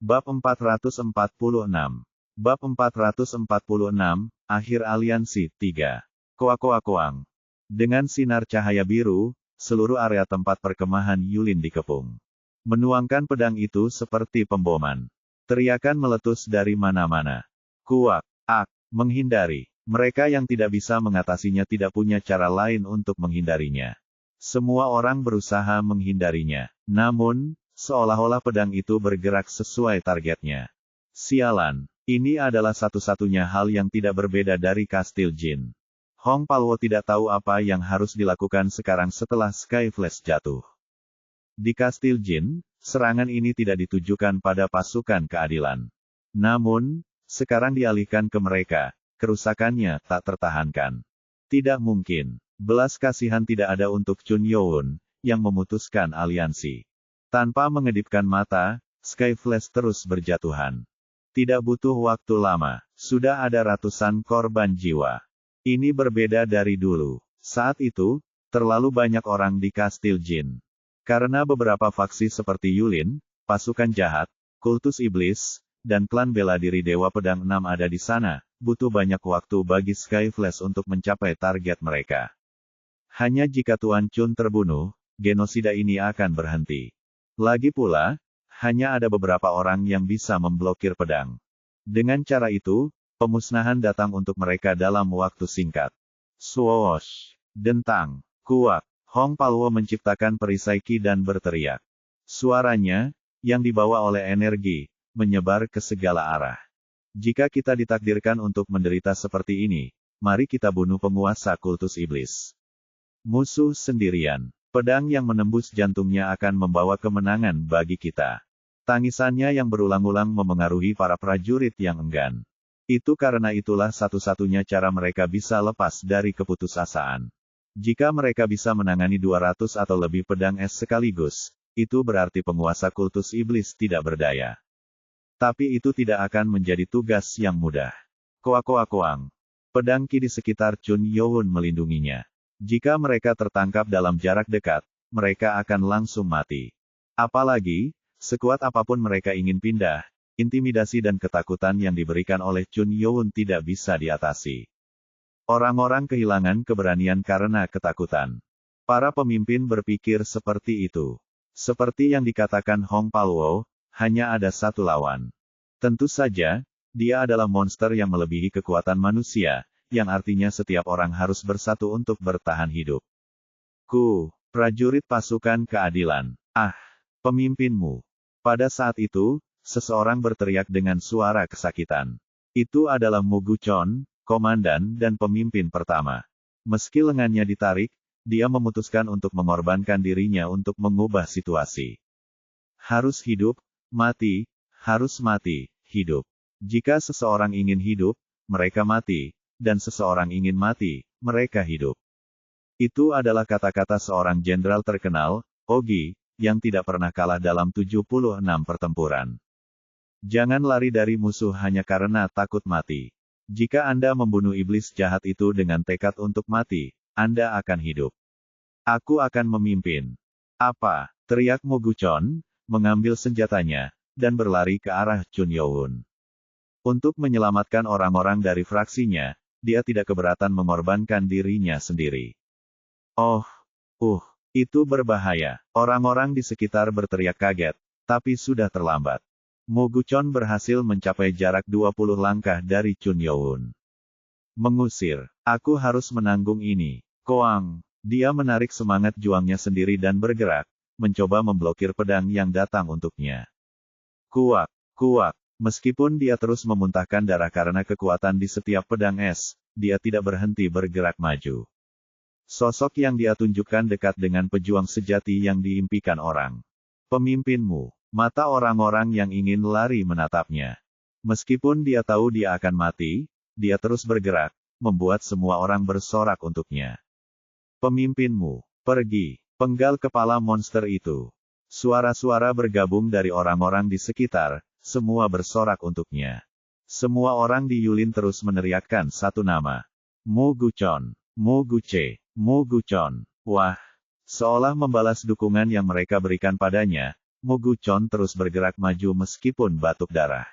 Bab 446. Bab 446, Akhir Aliansi 3. Koang. Dengan sinar cahaya biru, seluruh area tempat perkemahan Yulin dikepung. Menuangkan pedang itu seperti pemboman. Teriakan meletus dari mana-mana. Kuak, menghindari. Mereka yang tidak bisa mengatasinya tidak punya cara lain untuk menghindarinya. Semua orang berusaha menghindarinya. Namun, seolah-olah pedang itu bergerak sesuai targetnya. Sialan, ini adalah satu-satunya hal yang tidak berbeda dari Kastil Jin. Hong Palwo tidak tahu apa yang harus dilakukan sekarang setelah Sky Flash jatuh. Di Kastil Jin, serangan ini tidak ditujukan pada pasukan keadilan. Namun, sekarang dialihkan ke mereka, kerusakannya tak tertahankan. Tidak mungkin, belas kasihan tidak ada untuk Chun Youn, yang memutuskan aliansi. Tanpa mengedipkan mata, Sky Flash terus berjatuhan. Tidak butuh waktu lama, sudah ada ratusan korban jiwa. Ini berbeda dari dulu. Saat itu, terlalu banyak orang di Kastil Jin. Karena beberapa faksi seperti Yulin, pasukan jahat, kultus iblis, dan klan bela diri Dewa Pedang 6 ada di sana, butuh banyak waktu bagi Sky Flash untuk mencapai target mereka. Hanya jika Tuan Chun terbunuh, genosida ini akan berhenti. Lagi pula, hanya ada beberapa orang yang bisa memblokir pedang. Dengan cara itu, pemusnahan datang untuk mereka dalam waktu singkat. Swoosh! Dentang! Kuak! Hong Palwo menciptakan perisai ki dan berteriak. Suaranya, yang dibawa oleh energi, menyebar ke segala arah. Jika kita ditakdirkan untuk menderita seperti ini, mari kita bunuh penguasa kultus iblis. Musuh sendirian. Pedang yang menembus jantungnya akan membawa kemenangan bagi kita. Tangisannya yang berulang-ulang memengaruhi para prajurit yang enggan. Itu karena itulah satu-satunya cara mereka bisa lepas dari keputusasaan. Jika mereka bisa menangani 200 atau lebih pedang es sekaligus, itu berarti penguasa kultus iblis tidak berdaya. Tapi itu tidak akan menjadi tugas yang mudah. Koang. Pedang ki di sekitar Chun Youn melindunginya. Jika mereka tertangkap dalam jarak dekat, mereka akan langsung mati. Apalagi, sekuat apapun mereka ingin pindah, intimidasi dan ketakutan yang diberikan oleh Chun Youn tidak bisa diatasi. Orang-orang kehilangan keberanian karena ketakutan. Para pemimpin berpikir seperti itu. Seperti yang dikatakan Hong Palwo, hanya ada satu lawan. Tentu saja, dia adalah monster yang melebihi kekuatan manusia, yang artinya setiap orang harus bersatu untuk bertahan hidup. Prajurit pasukan keadilan. Pemimpinmu. Pada saat itu, seseorang berteriak dengan suara kesakitan. Itu adalah Mu Guchon, komandan dan pemimpin pertama. Meski lengannya ditarik, dia memutuskan untuk mengorbankan dirinya untuk mengubah situasi. Harus hidup, mati, harus mati, hidup. Jika seseorang ingin hidup, mereka mati, dan seseorang ingin mati, mereka hidup. Itu adalah kata-kata seorang jenderal terkenal, Ogi, yang tidak pernah kalah dalam 76 pertempuran. Jangan lari dari musuh hanya karena takut mati. Jika Anda membunuh iblis jahat itu dengan tekad untuk mati, Anda akan hidup. Aku akan memimpin. Apa? Teriak Mu Guchon, mengambil senjatanya, dan berlari ke arah Chun Youn. Untuk menyelamatkan orang-orang dari fraksinya, dia tidak keberatan mengorbankan dirinya sendiri. Itu berbahaya. Orang-orang di sekitar berteriak kaget, tapi sudah terlambat. Mu Guchon berhasil mencapai jarak 20 langkah dari Chun Youn. Mengusir. Aku harus menanggung ini. Koang. Dia menarik semangat juangnya sendiri dan bergerak, mencoba memblokir pedang yang datang untuknya. Kuak. Meskipun dia terus memuntahkan darah karena kekuatan di setiap pedang es, dia tidak berhenti bergerak maju. Sosok yang dia tunjukkan dekat dengan pejuang sejati yang diimpikan orang. Pemimpinmu. Mata orang-orang yang ingin lari menatapnya. Meskipun dia tahu dia akan mati, dia terus bergerak, membuat semua orang bersorak untuknya. Pemimpinmu. Pergi. Penggal kepala monster itu. Suara-suara bergabung dari orang-orang di sekitar, semua bersorak untuknya. Semua orang di Yulin terus meneriakkan satu nama. Mu Guchon. Mu Guchon. Wah! Seolah membalas dukungan yang mereka berikan padanya, Muguchon terus bergerak maju meskipun batuk darah.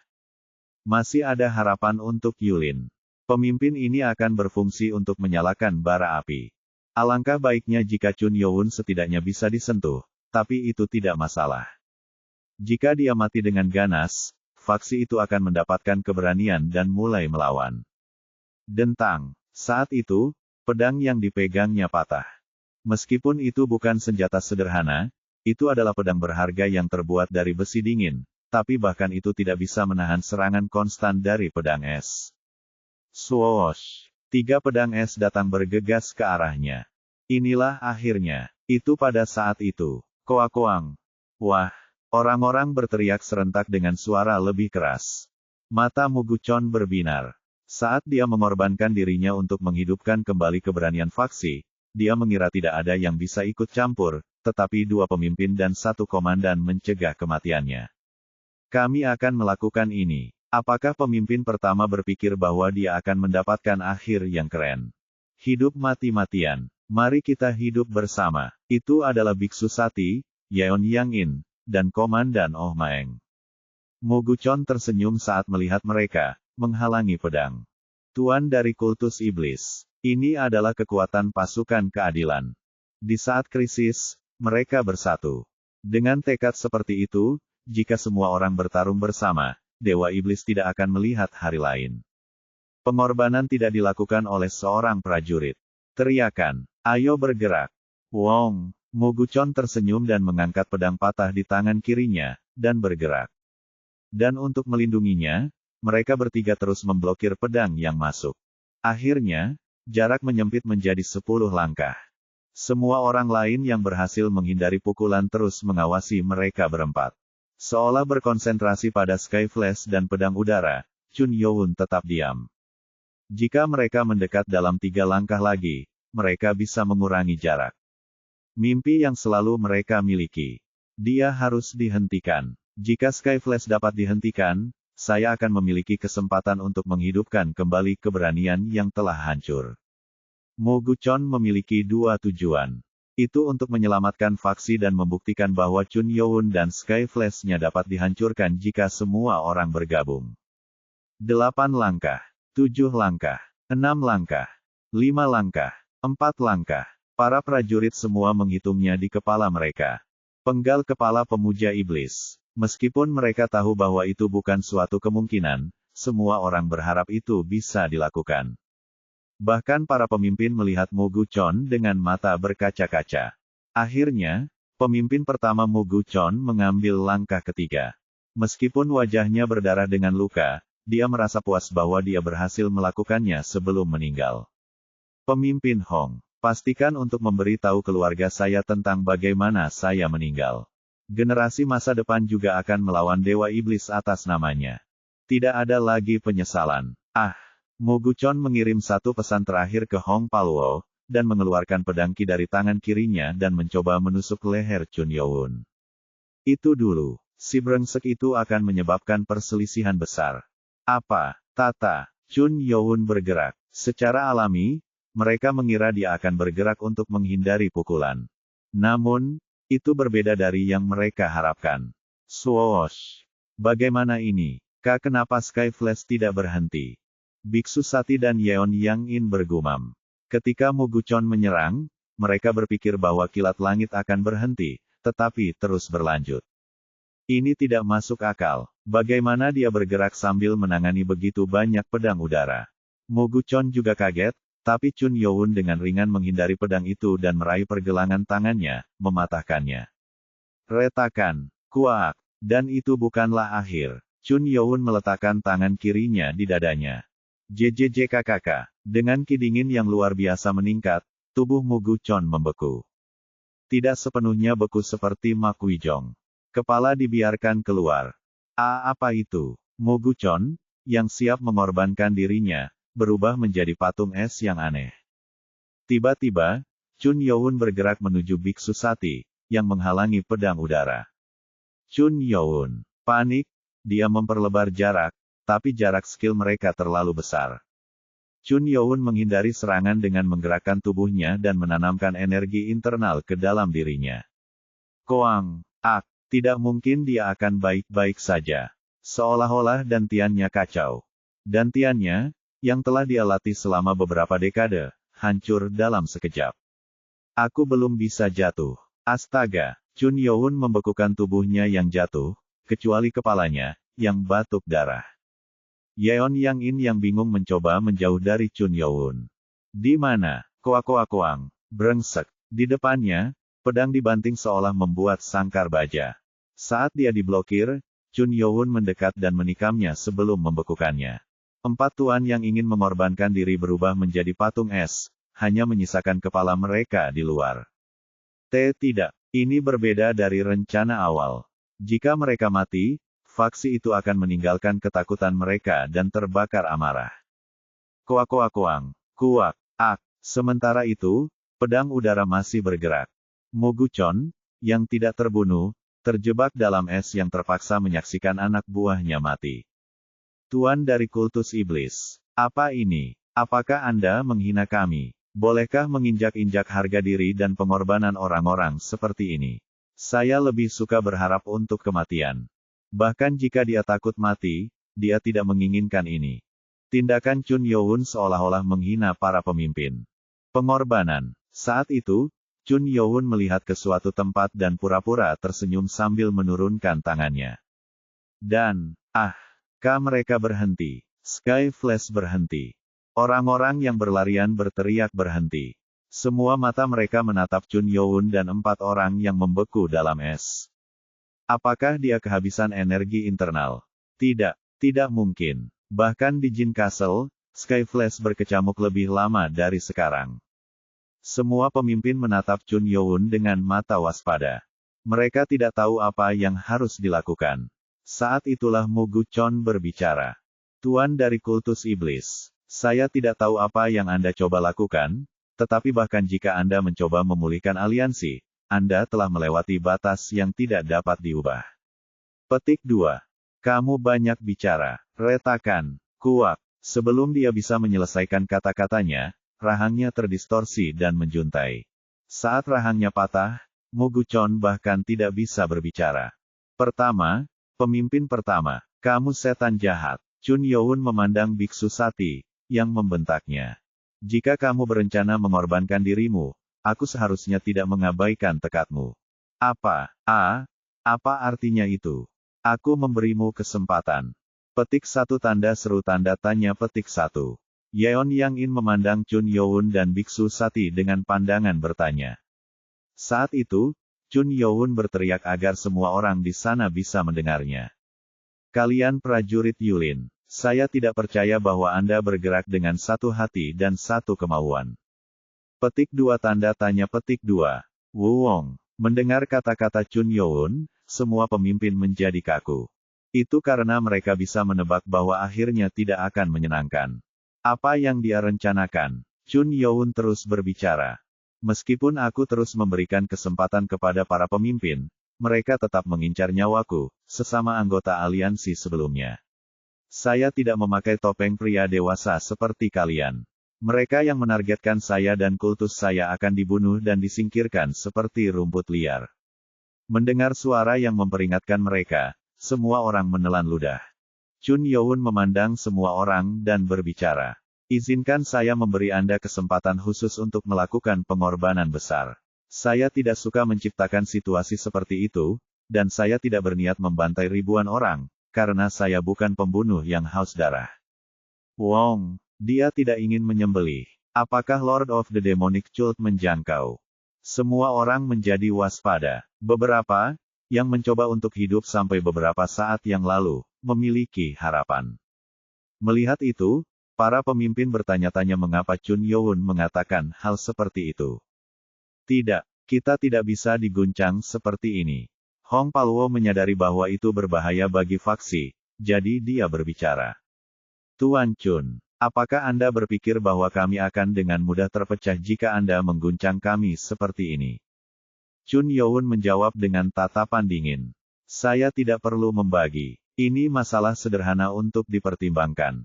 Masih ada harapan untuk Yulin. Pemimpin ini akan berfungsi untuk menyalakan bara api. Alangkah baiknya jika Chun Yowun setidaknya bisa disentuh, tapi itu tidak masalah. Jika dia mati dengan ganas, faksi itu akan mendapatkan keberanian dan mulai melawan. Dentang. Saat itu, pedang yang dipegangnya patah. Meskipun itu bukan senjata sederhana, itu adalah pedang berharga yang terbuat dari besi dingin, tapi bahkan itu tidak bisa menahan serangan konstan dari pedang es. Swoosh! 3 pedang es datang bergegas ke arahnya. Inilah akhirnya. Itu pada saat itu. Koakoang. Wah! Orang-orang berteriak serentak dengan suara lebih keras. Mata Muguchon berbinar. Saat dia mengorbankan dirinya untuk menghidupkan kembali keberanian faksi, dia mengira tidak ada yang bisa ikut campur, tetapi 2 pemimpin dan 1 komandan mencegah kematiannya. Kami akan melakukan ini. Apakah pemimpin pertama berpikir bahwa dia akan mendapatkan akhir yang keren? Hidup mati-matian. Mari kita hidup bersama. Itu adalah Biksu Sati, Yeon Yang In, dan Komandan Oh Maeng. Muguchon tersenyum saat melihat mereka, menghalangi pedang. Tuan dari kultus iblis. Ini adalah kekuatan pasukan keadilan. Di saat krisis, mereka bersatu. Dengan tekad seperti itu, jika semua orang bertarung bersama, Dewa Iblis tidak akan melihat hari lain. Pengorbanan tidak dilakukan oleh seorang prajurit. Teriakan, ayo bergerak. Wong, Muguchon tersenyum dan mengangkat pedang patah di tangan kirinya, dan bergerak. Dan untuk melindunginya, mereka bertiga terus memblokir pedang yang masuk. Akhirnya, jarak menyempit menjadi 10 langkah. Semua orang lain yang berhasil menghindari pukulan terus mengawasi mereka berempat. Seolah berkonsentrasi pada Sky Flash dan pedang udara, Chun Yowun tetap diam. Jika mereka mendekat dalam 3 langkah lagi, mereka bisa mengurangi jarak. Mimpi yang selalu mereka miliki. Dia harus dihentikan. Jika Sky Flash dapat dihentikan, saya akan memiliki kesempatan untuk menghidupkan kembali keberanian yang telah hancur. Muguchon memiliki 2 tujuan. Itu untuk menyelamatkan faksi dan membuktikan bahwa Chun Yowun dan Sky Flash-nya dapat dihancurkan jika semua orang bergabung. 8 langkah, 7 langkah, 6 langkah, 5 langkah, 4 langkah. Para prajurit semua menghitungnya di kepala mereka. Penggal kepala pemuja iblis. Meskipun mereka tahu bahwa itu bukan suatu kemungkinan, semua orang berharap itu bisa dilakukan. Bahkan para pemimpin melihat Muguchon dengan mata berkaca-kaca. Akhirnya, pemimpin pertama Muguchon mengambil langkah ketiga. Meskipun wajahnya berdarah dengan luka, dia merasa puas bahwa dia berhasil melakukannya sebelum meninggal. Pemimpin Hong, pastikan untuk memberitahu keluarga saya tentang bagaimana saya meninggal. Generasi masa depan juga akan melawan Dewa Iblis atas namanya. Tidak ada lagi penyesalan. Muguchon mengirim satu pesan terakhir ke Hong Paluo, dan mengeluarkan pedang Ki dari tangan kirinya dan mencoba menusuk leher Chun Yowun. Itu dulu. Si brengsek itu akan menyebabkan perselisihan besar. Apa? Tata. Chun Yowun bergerak. Secara alami, mereka mengira dia akan bergerak untuk menghindari pukulan. Namun, itu berbeda dari yang mereka harapkan. Swoosh! Bagaimana ini? Kenapa Sky Flash tidak berhenti? Biksu Sati dan Yeon Yang In bergumam. Ketika Muguchon menyerang, mereka berpikir bahwa kilat langit akan berhenti, tetapi terus berlanjut. Ini tidak masuk akal. Bagaimana dia bergerak sambil menangani begitu banyak pedang udara? Muguchon juga kaget, tapi Chun Yowun dengan ringan menghindari pedang itu dan meraih pergelangan tangannya, mematahkannya. Retakan, kuak, dan itu bukanlah akhir. Chun Yowun meletakkan tangan kirinya di dadanya. JJJKKK. Dengan ki dingin yang luar biasa meningkat, tubuh Muguchon membeku. Tidak sepenuhnya beku seperti Ma Kuijong. Kepala dibiarkan keluar. Apa itu? Muguchon, yang siap mengorbankan dirinya, berubah menjadi patung es yang aneh. Tiba-tiba, Chun Yowun bergerak menuju Biksu Sati, yang menghalangi pedang udara. Chun Yowun panik, dia memperlebar jarak, tapi jarak skill mereka terlalu besar. Chun Yowun menghindari serangan dengan menggerakkan tubuhnya dan menanamkan energi internal ke dalam dirinya. Koang, Tidak mungkin dia akan baik-baik saja. Seolah-olah dantiannya kacau. Dantiannya, yang telah dia latih selama beberapa dekade, hancur dalam sekejap. Aku belum bisa jatuh. Astaga, Chun Youn membekukan tubuhnya yang jatuh, kecuali kepalanya, yang batuk darah. Yeon Yang In yang bingung mencoba menjauh dari Chun Youn. Di mana? Koang. Brengsek. Di depannya, pedang dibanting seolah membuat sangkar baja. Saat dia diblokir, Chun Youn mendekat dan menikamnya sebelum membekukannya. 4 tuan yang ingin mengorbankan diri berubah menjadi patung es, hanya menyisakan kepala mereka di luar. Tidak. Ini berbeda dari rencana awal. Jika mereka mati, faksi itu akan meninggalkan ketakutan mereka dan terbakar amarah. Koang. Kuak. Sementara itu, pedang udara masih bergerak. Moguchon, yang tidak terbunuh, terjebak dalam es yang terpaksa menyaksikan anak buahnya mati. Tuan dari kultus iblis. Apa ini? Apakah Anda menghina kami? Bolehkah menginjak-injak harga diri dan pengorbanan orang-orang seperti ini? Saya lebih suka berharap untuk kematian. Bahkan jika dia takut mati, dia tidak menginginkan ini. Tindakan Chun Youn seolah-olah menghina para pemimpin. Pengorbanan. Saat itu, Chun Youn melihat ke suatu tempat dan pura-pura tersenyum sambil menurunkan tangannya. Dan, mereka berhenti. Sky Flash berhenti. Orang-orang yang berlarian berteriak berhenti. Semua mata mereka menatap Chun Youn dan 4 orang yang membeku dalam es. Apakah dia kehabisan energi internal? Tidak mungkin. Bahkan di Jin Castle, Sky Flash berkecamuk lebih lama dari sekarang. Semua pemimpin menatap Chun Youn dengan mata waspada. Mereka tidak tahu apa yang harus dilakukan. Saat itulah Moguchon berbicara. Tuan dari kultus iblis. Saya tidak tahu apa yang Anda coba lakukan, tetapi bahkan jika Anda mencoba memulihkan aliansi, Anda telah melewati batas yang tidak dapat diubah. Petik 2. Kamu banyak bicara. Retakan. Kuak. Sebelum dia bisa menyelesaikan kata-katanya, rahangnya terdistorsi dan menjuntai. Saat rahangnya patah, Moguchon bahkan tidak bisa berbicara. Pemimpin pertama, kamu setan jahat. Chun Youn memandang Biksu Sati, yang membentaknya. Jika kamu berencana mengorbankan dirimu, aku seharusnya tidak mengabaikan tekadmu. Apa artinya itu? Aku memberimu kesempatan. Petik 1 tanda seru tanda tanya petik 1. Yeon Yang In memandang Chun Youn dan Biksu Sati dengan pandangan bertanya. Saat itu, Chun Youn berteriak agar semua orang di sana bisa mendengarnya. Kalian prajurit Yulin. Saya tidak percaya bahwa Anda bergerak dengan satu hati dan satu kemauan. Petik 2 tanda tanya petik 2. Wu Wong. Mendengar kata-kata Chun Youn, semua pemimpin menjadi kaku. Itu karena mereka bisa menebak bahwa akhirnya tidak akan menyenangkan. Apa yang dia rencanakan? Chun Youn terus berbicara. Meskipun aku terus memberikan kesempatan kepada para pemimpin, mereka tetap mengincar nyawaku, sesama anggota aliansi sebelumnya. Saya tidak memakai topeng pria dewasa seperti kalian. Mereka yang menargetkan saya dan kultus saya akan dibunuh dan disingkirkan seperti rumput liar. Mendengar suara yang memperingatkan mereka, semua orang menelan ludah. Chun Youn memandang semua orang dan berbicara. Izinkan saya memberi Anda kesempatan khusus untuk melakukan pengorbanan besar. Saya tidak suka menciptakan situasi seperti itu, dan saya tidak berniat membantai ribuan orang. Karena saya bukan pembunuh yang haus darah. Wong, dia tidak ingin menyembelih. Apakah Lord of the Demonic Cult menjangkau? Semua orang menjadi waspada. Beberapa, yang mencoba untuk hidup sampai beberapa saat yang lalu, memiliki harapan. Melihat itu, para pemimpin bertanya-tanya mengapa Chun Youn mengatakan hal seperti itu. Tidak, kita tidak bisa diguncang seperti ini. Hong Palwo menyadari bahwa itu berbahaya bagi faksi, jadi dia berbicara. Tuan Chun, apakah Anda berpikir bahwa kami akan dengan mudah terpecah jika Anda mengguncang kami seperti ini? Chun Youn menjawab dengan tatapan dingin. Saya tidak perlu membagi. Ini masalah sederhana untuk dipertimbangkan.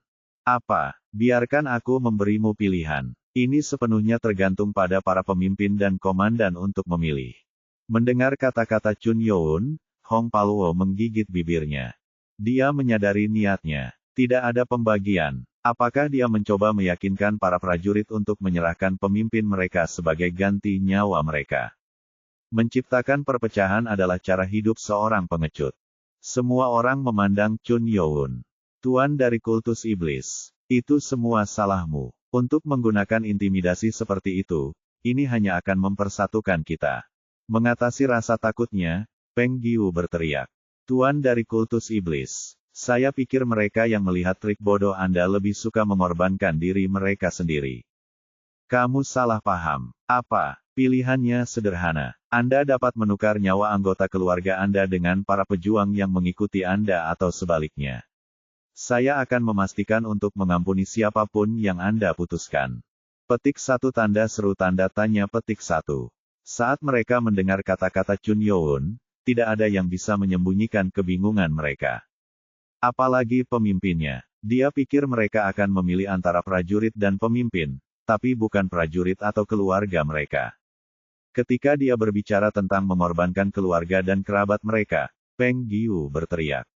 Biarkan aku memberimu pilihan. Ini sepenuhnya tergantung pada para pemimpin dan komandan untuk memilih. Mendengar kata-kata Chun Youn, Hong Paluo menggigit bibirnya. Dia menyadari niatnya. Tidak ada pembagian. Apakah dia mencoba meyakinkan para prajurit untuk menyerahkan pemimpin mereka sebagai ganti nyawa mereka? Menciptakan perpecahan adalah cara hidup seorang pengecut. Semua orang memandang Chun Youn. Tuan dari kultus iblis. Itu semua salahmu. Untuk menggunakan intimidasi seperti itu, ini hanya akan mempersatukan kita. Mengatasi rasa takutnya, Peng Giu berteriak. Tuan dari kultus iblis. Saya pikir mereka yang melihat trik bodoh Anda lebih suka mengorbankan diri mereka sendiri. Kamu salah paham. Apa? Pilihannya sederhana. Anda dapat menukar nyawa anggota keluarga Anda dengan para pejuang yang mengikuti Anda atau sebaliknya. Saya akan memastikan untuk mengampuni siapapun yang Anda putuskan. Petik 1 tanda seru tanda tanya petik 1. Saat mereka mendengar kata-kata Chun Youn, tidak ada yang bisa menyembunyikan kebingungan mereka. Apalagi pemimpinnya. Dia pikir mereka akan memilih antara prajurit dan pemimpin, tapi bukan prajurit atau keluarga mereka. Ketika dia berbicara tentang mengorbankan keluarga dan kerabat mereka, Peng Giu berteriak.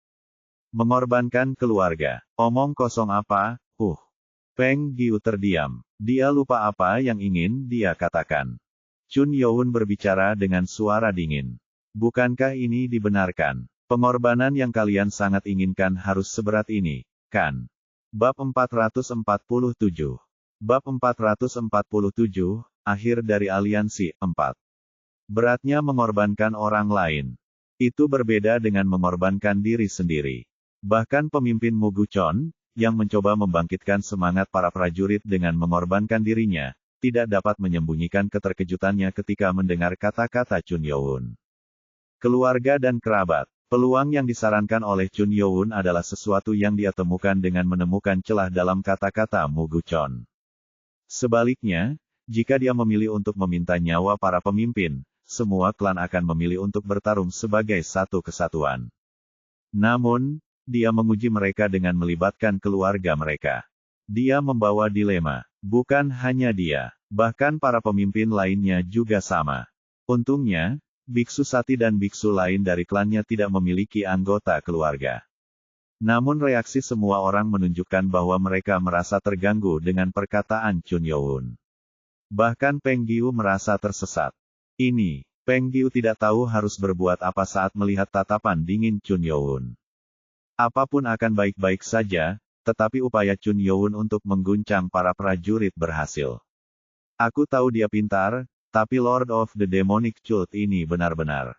Mengorbankan keluarga. Omong kosong apa? Peng Giu terdiam. Dia lupa apa yang ingin dia katakan. Chun Youn berbicara dengan suara dingin. Bukankah ini dibenarkan? Pengorbanan yang kalian sangat inginkan harus seberat ini, kan? Bab 447. Bab 447, akhir dari aliansi, 4. Beratnya mengorbankan orang lain. Itu berbeda dengan mengorbankan diri sendiri. Bahkan pemimpin Muguchon, yang mencoba membangkitkan semangat para prajurit dengan mengorbankan dirinya, tidak dapat menyembunyikan keterkejutannya ketika mendengar kata-kata Chun Youn. Keluarga dan kerabat. Peluang yang disarankan oleh Chun Youn adalah sesuatu yang dia temukan dengan menemukan celah dalam kata-kata Muguchon. Sebaliknya, jika dia memilih untuk meminta nyawa para pemimpin, semua klan akan memilih untuk bertarung sebagai satu kesatuan. Namun, dia menguji mereka dengan melibatkan keluarga mereka. Dia membawa dilema. Bukan hanya dia, bahkan para pemimpin lainnya juga sama. Untungnya, Biksu Sati dan biksu lain dari klannya tidak memiliki anggota keluarga. Namun reaksi semua orang menunjukkan bahwa mereka merasa terganggu dengan perkataan Chun Youn. Bahkan Peng Giu merasa tersesat. Peng Giu tidak tahu harus berbuat apa saat melihat tatapan dingin Chun Youn. Apapun akan baik-baik saja, tetapi upaya Chun Youn untuk mengguncang para prajurit berhasil. Aku tahu dia pintar, tapi Lord of the Demonic Cult ini benar-benar.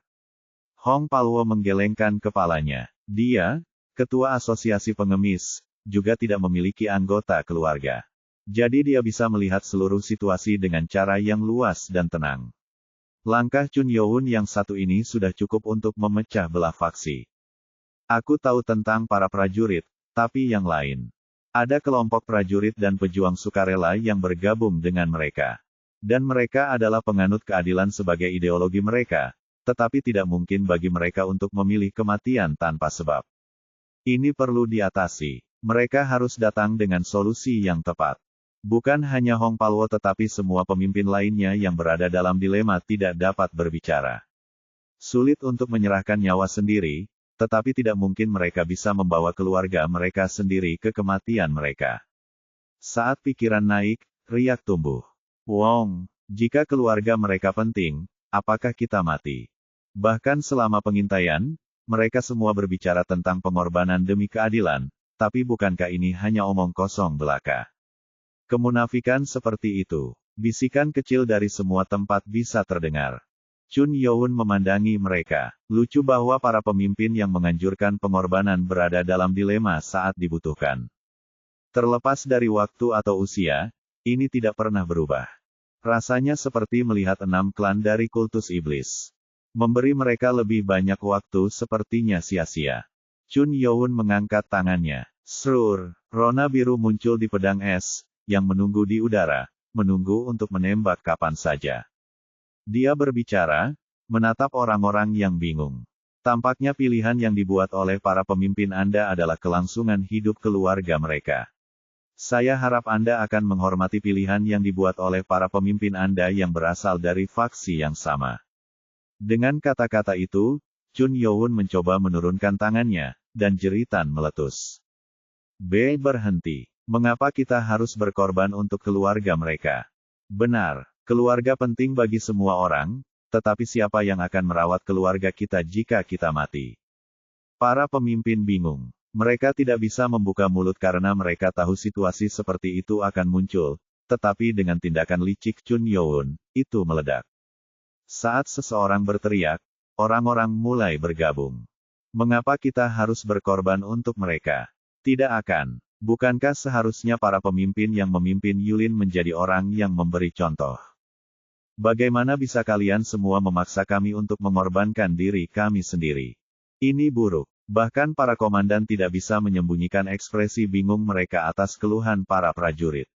Hong Paluo menggelengkan kepalanya. Dia, ketua asosiasi pengemis, juga tidak memiliki anggota keluarga. Jadi dia bisa melihat seluruh situasi dengan cara yang luas dan tenang. Langkah Chun Youn yang satu ini sudah cukup untuk memecah belah faksi. Aku tahu tentang para prajurit, tapi yang lain. Ada kelompok prajurit dan pejuang sukarela yang bergabung dengan mereka. Dan mereka adalah penganut keadilan sebagai ideologi mereka, tetapi tidak mungkin bagi mereka untuk memilih kematian tanpa sebab. Ini perlu diatasi. Mereka harus datang dengan solusi yang tepat. Bukan hanya Hong Paluo tetapi semua pemimpin lainnya yang berada dalam dilema tidak dapat berbicara. Sulit untuk menyerahkan nyawa sendiri, tetapi tidak mungkin mereka bisa membawa keluarga mereka sendiri ke kematian mereka. Saat pikiran naik, riak tumbuh. Wong, jika keluarga mereka penting, apakah kita mati? Bahkan selama pengintaian, mereka semua berbicara tentang pengorbanan demi keadilan, tapi bukankah ini hanya omong kosong belaka? Kemunafikan seperti itu, bisikan kecil dari semua tempat bisa terdengar. Chun Youn memandangi mereka. Lucu bahwa para pemimpin yang menganjurkan pengorbanan berada dalam dilema saat dibutuhkan. Terlepas dari waktu atau usia, ini tidak pernah berubah. Rasanya seperti melihat 6 klan dari kultus iblis. Memberi mereka lebih banyak waktu sepertinya sia-sia. Chun Youn mengangkat tangannya. Srur, rona biru muncul di pedang es, yang menunggu di udara, menunggu untuk menembak kapan saja. Dia berbicara, menatap orang-orang yang bingung. Tampaknya pilihan yang dibuat oleh para pemimpin Anda adalah kelangsungan hidup keluarga mereka. Saya harap Anda akan menghormati pilihan yang dibuat oleh para pemimpin Anda yang berasal dari faksi yang sama. Dengan kata-kata itu, Chun Youn mencoba menurunkan tangannya, dan jeritan meletus. Berhenti. Mengapa kita harus berkorban untuk keluarga mereka? Benar, keluarga penting bagi semua orang, tetapi siapa yang akan merawat keluarga kita jika kita mati? Para pemimpin bingung. Mereka tidak bisa membuka mulut karena mereka tahu situasi seperti itu akan muncul, tetapi dengan tindakan licik Chun Youn, itu meledak. Saat seseorang berteriak, orang-orang mulai bergabung. Mengapa kita harus berkorban untuk mereka? Tidak akan. Bukankah seharusnya para pemimpin yang memimpin Yulin menjadi orang yang memberi contoh? Bagaimana bisa kalian semua memaksa kami untuk mengorbankan diri kami sendiri? Ini buruk. Bahkan para komandan tidak bisa menyembunyikan ekspresi bingung mereka atas keluhan para prajurit.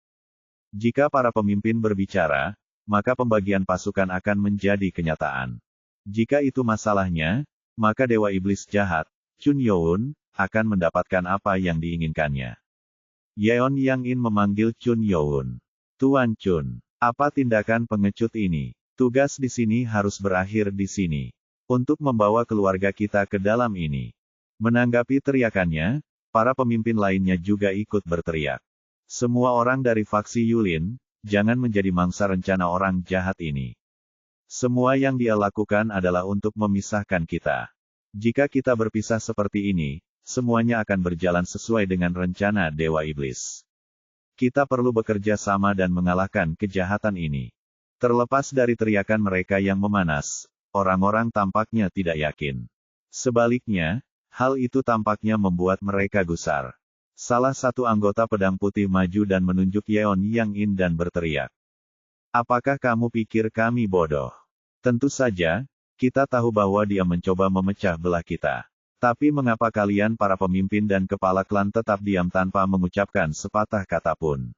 Jika para pemimpin berbicara, maka pembagian pasukan akan menjadi kenyataan. Jika itu masalahnya, maka Dewa Iblis jahat, Chun Youn, akan mendapatkan apa yang diinginkannya. Yeon Yang-in memanggil Chun Youn. Tuan Chun, apa tindakan pengecut ini? Tugas di sini harus berakhir di sini. Untuk membawa keluarga kita ke dalam ini. Menanggapi teriakannya, para pemimpin lainnya juga ikut berteriak. Semua orang dari faksi Yulin, jangan menjadi mangsa rencana orang jahat ini. Semua yang dia lakukan adalah untuk memisahkan kita. Jika kita berpisah seperti ini, semuanya akan berjalan sesuai dengan rencana Dewa Iblis. Kita perlu bekerja sama dan mengalahkan kejahatan ini. Terlepas dari teriakan mereka yang memanas, orang-orang tampaknya tidak yakin. Sebaliknya, hal itu tampaknya membuat mereka gusar. Salah satu anggota pedang putih maju dan menunjuk Yeon Yang-in dan berteriak. Apakah kamu pikir kami bodoh? Tentu saja, kita tahu bahwa dia mencoba memecah belah kita. Tapi mengapa kalian para pemimpin dan kepala klan tetap diam tanpa mengucapkan sepatah kata pun?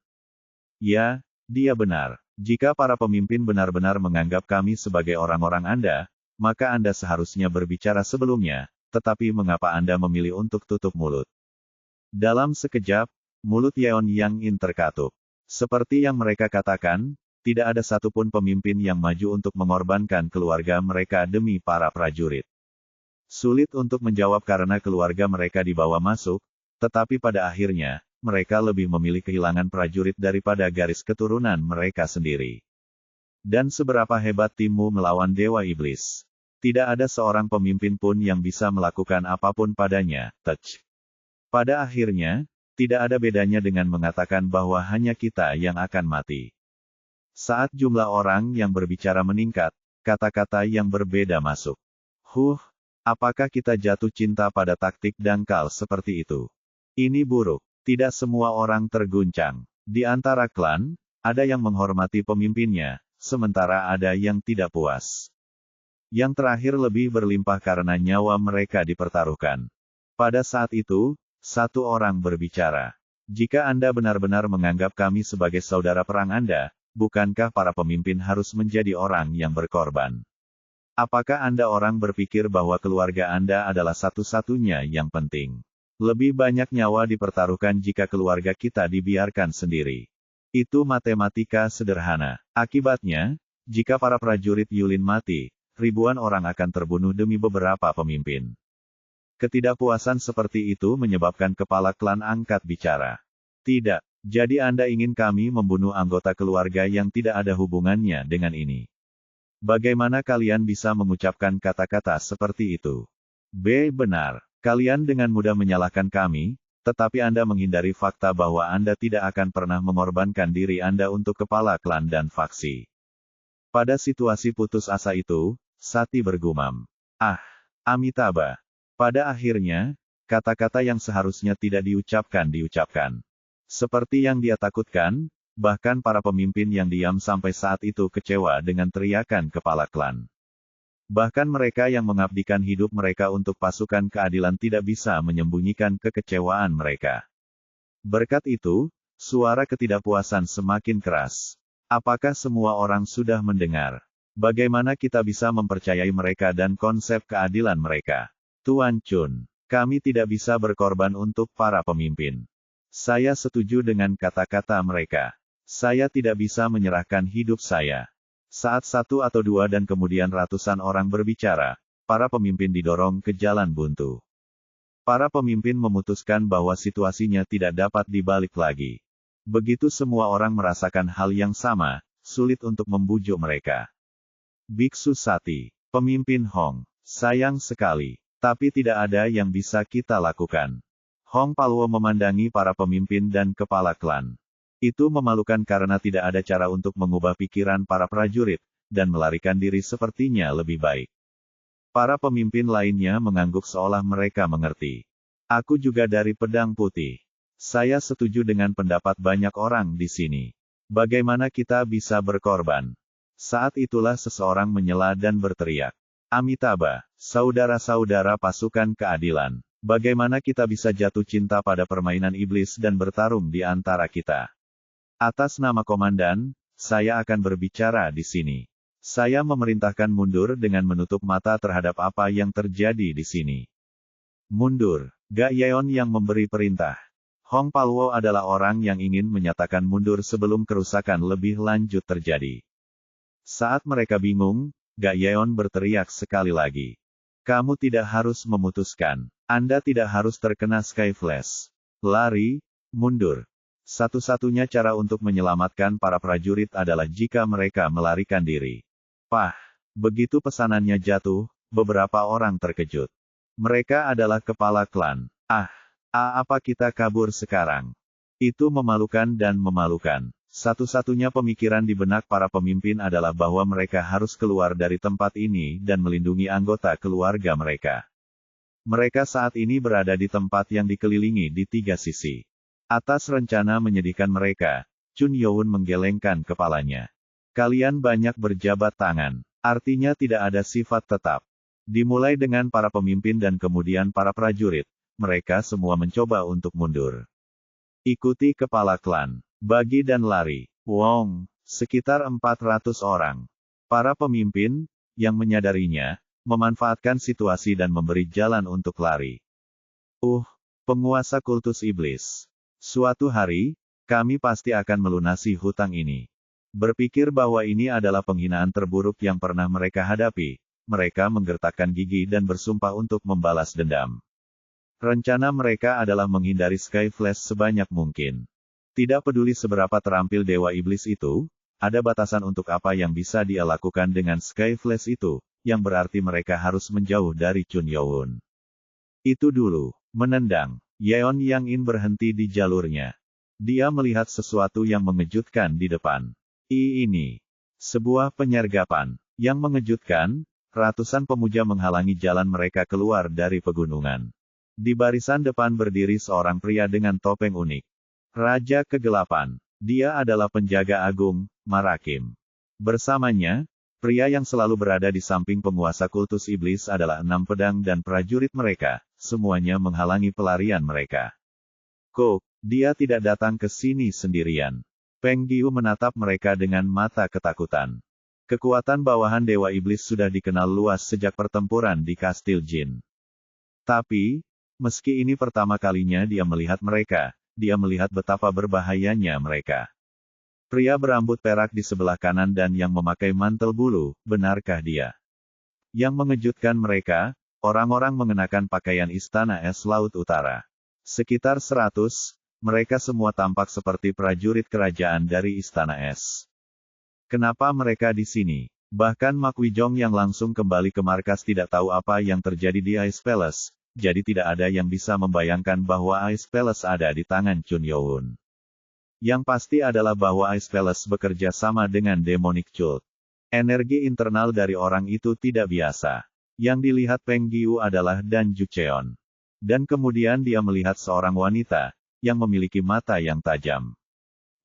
Ya, dia benar. Jika para pemimpin benar-benar menganggap kami sebagai orang-orang Anda, maka Anda seharusnya berbicara sebelumnya, tetapi mengapa Anda memilih untuk tutup mulut? Dalam sekejap, mulut Yeon Yang-in terkatup. Seperti yang mereka katakan, tidak ada satupun pemimpin yang maju untuk mengorbankan keluarga mereka demi para prajurit. Sulit untuk menjawab karena keluarga mereka dibawa masuk, tetapi pada akhirnya, mereka lebih memilih kehilangan prajurit daripada garis keturunan mereka sendiri. Dan seberapa hebat timmu melawan Dewa Iblis? Tidak ada seorang pemimpin pun yang bisa melakukan apapun padanya, Touch. Pada akhirnya, tidak ada bedanya dengan mengatakan bahwa hanya kita yang akan mati. Saat jumlah orang yang berbicara meningkat, kata-kata yang berbeda masuk. Apakah kita jatuh cinta pada taktik dangkal seperti itu? Ini buruk. Tidak semua orang terguncang. Di antara klan, ada yang menghormati pemimpinnya, sementara ada yang tidak puas. Yang terakhir lebih berlimpah karena nyawa mereka dipertaruhkan. Pada saat itu, satu orang berbicara. Jika Anda benar-benar menganggap kami sebagai saudara perang Anda, bukankah para pemimpin harus menjadi orang yang berkorban? Apakah Anda orang berpikir bahwa keluarga Anda adalah satu-satunya yang penting? Lebih banyak nyawa dipertaruhkan jika keluarga kita dibiarkan sendiri. Itu matematika sederhana. Akibatnya, jika para prajurit Yulin mati, ribuan orang akan terbunuh demi beberapa pemimpin. Ketidakpuasan seperti itu menyebabkan kepala klan angkat bicara. Tidak, jadi Anda ingin kami membunuh anggota keluarga yang tidak ada hubungannya dengan ini. Bagaimana kalian bisa mengucapkan kata-kata seperti itu? Benar. Kalian dengan mudah menyalahkan kami, tetapi Anda menghindari fakta bahwa Anda tidak akan pernah mengorbankan diri Anda untuk kepala klan dan faksi. Pada situasi putus asa itu, Sati bergumam. Amitabha. Pada akhirnya, kata-kata yang seharusnya tidak diucapkan. Seperti yang dia takutkan, bahkan para pemimpin yang diam sampai saat itu kecewa dengan teriakan kepala klan. Bahkan mereka yang mengabdikan hidup mereka untuk pasukan keadilan tidak bisa menyembunyikan kekecewaan mereka. Berkat itu, suara ketidakpuasan semakin keras. Apakah semua orang sudah mendengar? Bagaimana kita bisa mempercayai mereka dan konsep keadilan mereka? Tuan Chun, kami tidak bisa berkorban untuk para pemimpin. Saya setuju dengan kata-kata mereka. Saya tidak bisa menyerahkan hidup saya. Saat satu atau dua dan kemudian ratusan orang berbicara, para pemimpin didorong ke jalan buntu. Para pemimpin memutuskan bahwa situasinya tidak dapat dibalik lagi. Begitu semua orang merasakan hal yang sama, sulit untuk membujuk mereka. Biksu Sati, pemimpin Hong, sayang sekali, tapi tidak ada yang bisa kita lakukan. Hong Palwo memandangi para pemimpin dan kepala klan. Itu memalukan karena tidak ada cara untuk mengubah pikiran para prajurit, dan melarikan diri sepertinya lebih baik. Para pemimpin lainnya mengangguk seolah mereka mengerti. Aku juga dari Pedang Putih. Saya setuju dengan pendapat banyak orang di sini. Bagaimana kita bisa berkorban? Saat itulah seseorang menyela dan berteriak. Amitabha, saudara-saudara pasukan keadilan. Bagaimana kita bisa jatuh cinta pada permainan iblis dan bertarung di antara kita? Atas nama komandan, saya akan berbicara di sini. Saya memerintahkan mundur dengan menutup mata terhadap apa yang terjadi di sini. Mundur. Ga Yeon yang memberi perintah. Hong Palwo adalah orang yang ingin menyatakan mundur sebelum kerusakan lebih lanjut terjadi. Saat mereka bingung, Ga Yeon berteriak sekali lagi. Kamu tidak harus memutuskan. Anda tidak harus terkena Sky Flash. Lari, mundur. Satu-satunya cara untuk menyelamatkan para prajurit adalah jika mereka melarikan diri. Pah, begitu pesanannya jatuh, beberapa orang terkejut. Mereka adalah kepala klan. Apa kita kabur sekarang? Itu memalukan dan memalukan. Satu-satunya pemikiran di benak para pemimpin adalah bahwa mereka harus keluar dari tempat ini dan melindungi anggota keluarga mereka. Mereka saat ini berada di tempat yang dikelilingi di tiga sisi. Atas rencana menyedihkan mereka, Chun Youn menggelengkan kepalanya. Kalian banyak berjabat tangan. Artinya tidak ada sifat tetap. Dimulai dengan para pemimpin dan kemudian para prajurit. Mereka semua mencoba untuk mundur. Ikuti kepala klan. Bagi dan lari. Wong. Sekitar 400 orang. Para pemimpin, yang menyadarinya, memanfaatkan situasi dan memberi jalan untuk lari. Penguasa kultus iblis. Suatu hari, kami pasti akan melunasi hutang ini. Berpikir bahwa ini adalah penghinaan terburuk yang pernah mereka hadapi, mereka menggertakkan gigi dan bersumpah untuk membalas dendam. Rencana mereka adalah menghindari Sky Flash sebanyak mungkin. Tidak peduli seberapa terampil dewa iblis itu, ada batasan untuk apa yang bisa dia lakukan dengan Sky Flash itu, yang berarti mereka harus menjauh dari Chun Youn. Itu dulu, menendang, Yeon Yang In berhenti di jalurnya. Dia melihat sesuatu yang mengejutkan di depan. Ini sebuah penyergapan yang mengejutkan. Ratusan pemuja menghalangi jalan mereka keluar dari pegunungan. Di barisan depan berdiri seorang pria dengan topeng unik. Raja Kegelapan. Dia adalah penjaga agung, Marakim. Bersamanya, pria yang selalu berada di samping penguasa kultus iblis adalah 6 pedang dan prajurit mereka, semuanya menghalangi pelarian mereka. Dia tidak datang ke sini sendirian. Peng Giu menatap mereka dengan mata ketakutan. Kekuatan bawahan Dewa Iblis sudah dikenal luas sejak pertempuran di Kastil Jin. Tapi, meski ini pertama kalinya dia melihat mereka, dia melihat betapa berbahayanya mereka. Pria berambut perak di sebelah kanan dan yang memakai mantel bulu, benarkah dia? Yang mengejutkan mereka, orang-orang mengenakan pakaian Istana Es Laut Utara. Sekitar 100, mereka semua tampak seperti prajurit kerajaan dari Istana Es. Kenapa mereka di sini? Bahkan Mak Wijong yang langsung kembali ke markas tidak tahu apa yang terjadi di Ice Palace, jadi tidak ada yang bisa membayangkan bahwa Ice Palace ada di tangan Chun Youn. Yang pasti adalah bahwa Ice Palace bekerja sama dengan Demonic Cult. Energi internal dari orang itu tidak biasa. Yang dilihat Peng Giu adalah Dan Jucheon. Dan kemudian dia melihat seorang wanita, yang memiliki mata yang tajam.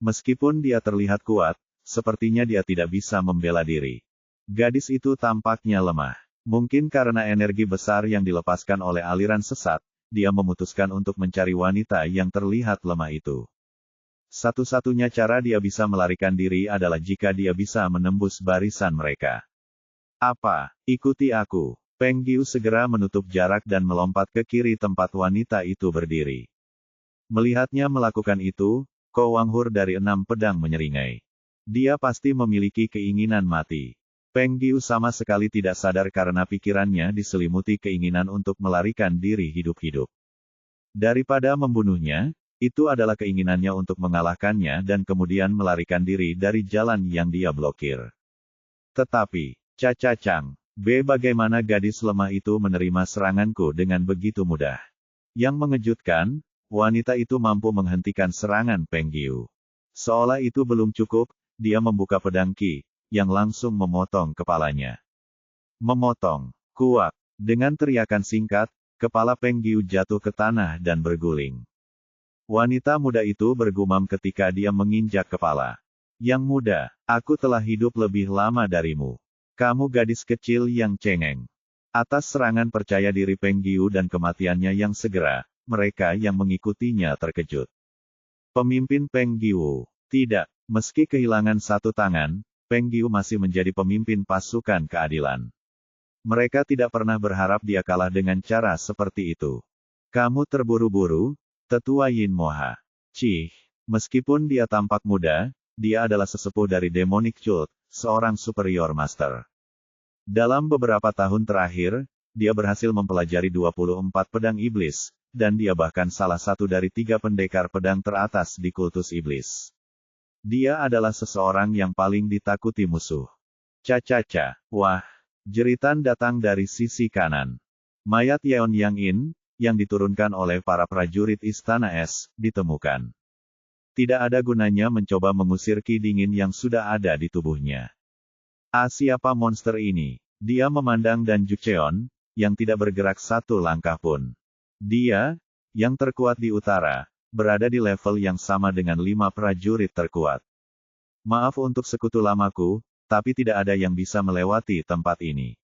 Meskipun dia terlihat kuat, sepertinya dia tidak bisa membela diri. Gadis itu tampaknya lemah. Mungkin karena energi besar yang dilepaskan oleh aliran sesat, dia memutuskan untuk mencari wanita yang terlihat lemah itu. Satu-satunya cara dia bisa melarikan diri adalah jika dia bisa menembus barisan mereka. Ikuti aku. Peng Giu segera menutup jarak dan melompat ke kiri tempat wanita itu berdiri. Melihatnya melakukan itu, Ko Wanghur dari 6 pedang menyeringai. Dia pasti memiliki keinginan mati. Peng Giu sama sekali tidak sadar karena pikirannya diselimuti keinginan untuk melarikan diri hidup-hidup. Daripada membunuhnya, itu adalah keinginannya untuk mengalahkannya dan kemudian melarikan diri dari jalan yang dia blokir. Tetapi, Caca Chang, bagaimana gadis lemah itu menerima seranganku dengan begitu mudah? Yang mengejutkan, wanita itu mampu menghentikan serangan Peng Giu. Seolah itu belum cukup, dia membuka pedang Qi, yang langsung memotong kepalanya. Memotong, kuak, dengan teriakan singkat, kepala Peng Giu jatuh ke tanah dan berguling. Wanita muda itu bergumam ketika dia menginjak kepala. Yang muda, aku telah hidup lebih lama darimu. Kamu gadis kecil yang cengeng. Atas serangan percaya diri Peng Giu dan kematiannya yang segera, mereka yang mengikutinya terkejut. Pemimpin Peng Giu. Tidak, meski kehilangan satu tangan, Peng Giu masih menjadi pemimpin pasukan keadilan. Mereka tidak pernah berharap dia kalah dengan cara seperti itu. Kamu terburu-buru, Tetua Yin Moha. Cih, meskipun dia tampak muda, dia adalah sesepuh dari Demonic Cult, seorang superior master. Dalam beberapa tahun terakhir, dia berhasil mempelajari 24 pedang iblis, dan dia bahkan salah satu dari 3 pendekar pedang teratas di kultus iblis. Dia adalah seseorang yang paling ditakuti musuh. Caca, wah, jeritan datang dari sisi kanan. Mayat Yeon Yang In, yang diturunkan oleh para prajurit Istana Es, ditemukan. Tidak ada gunanya mencoba mengusir ki dingin yang sudah ada di tubuhnya. Siapa monster ini? Dia memandang Dan Jucheon, yang tidak bergerak satu langkah pun. Dia, yang terkuat di utara, berada di level yang sama dengan 5 prajurit terkuat. Maaf untuk sekutu lamaku, tapi tidak ada yang bisa melewati tempat ini.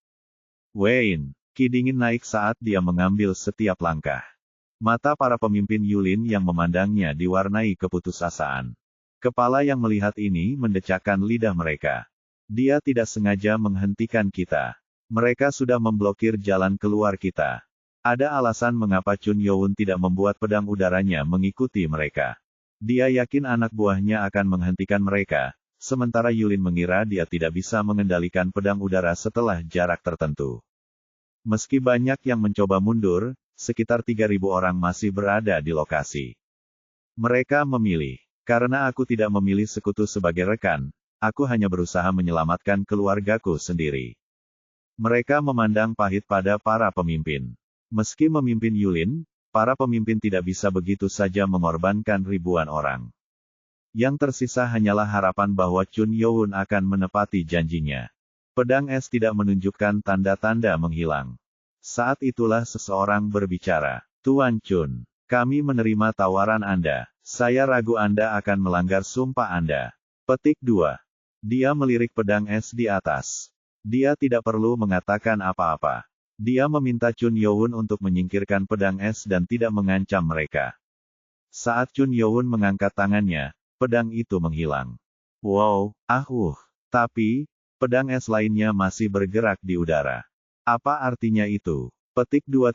Wayne, ki dingin naik saat dia mengambil setiap langkah. Mata para pemimpin Yulin yang memandangnya diwarnai keputusasaan. Kepala yang melihat ini mendecakkan lidah mereka. Dia tidak sengaja menghentikan kita. Mereka sudah memblokir jalan keluar kita. Ada alasan mengapa Chun Youn tidak membuat pedang udaranya mengikuti mereka. Dia yakin anak buahnya akan menghentikan mereka, sementara Yulin mengira dia tidak bisa mengendalikan pedang udara setelah jarak tertentu. Meski banyak yang mencoba mundur, sekitar 3.000 orang masih berada di lokasi. Mereka memilih. Karena aku tidak memilih sekutu sebagai rekan, aku hanya berusaha menyelamatkan keluargaku sendiri. Mereka memandang pahit pada para pemimpin. Meski memimpin Yulin, para pemimpin tidak bisa begitu saja mengorbankan ribuan orang. Yang tersisa hanyalah harapan bahwa Chun Youn akan menepati janjinya. Pedang es tidak menunjukkan tanda-tanda menghilang. Saat itulah seseorang berbicara. Tuan Chun, kami menerima tawaran Anda. Saya ragu Anda akan melanggar sumpah Anda. Petik 2. Dia melirik pedang es di atas. Dia tidak perlu mengatakan apa-apa. Dia meminta Chun Youn untuk menyingkirkan pedang es dan tidak mengancam mereka. Saat Chun Youn mengangkat tangannya, pedang itu menghilang. Wow, tapi, pedang es lainnya masih bergerak di udara. Apa artinya itu? Petik 2.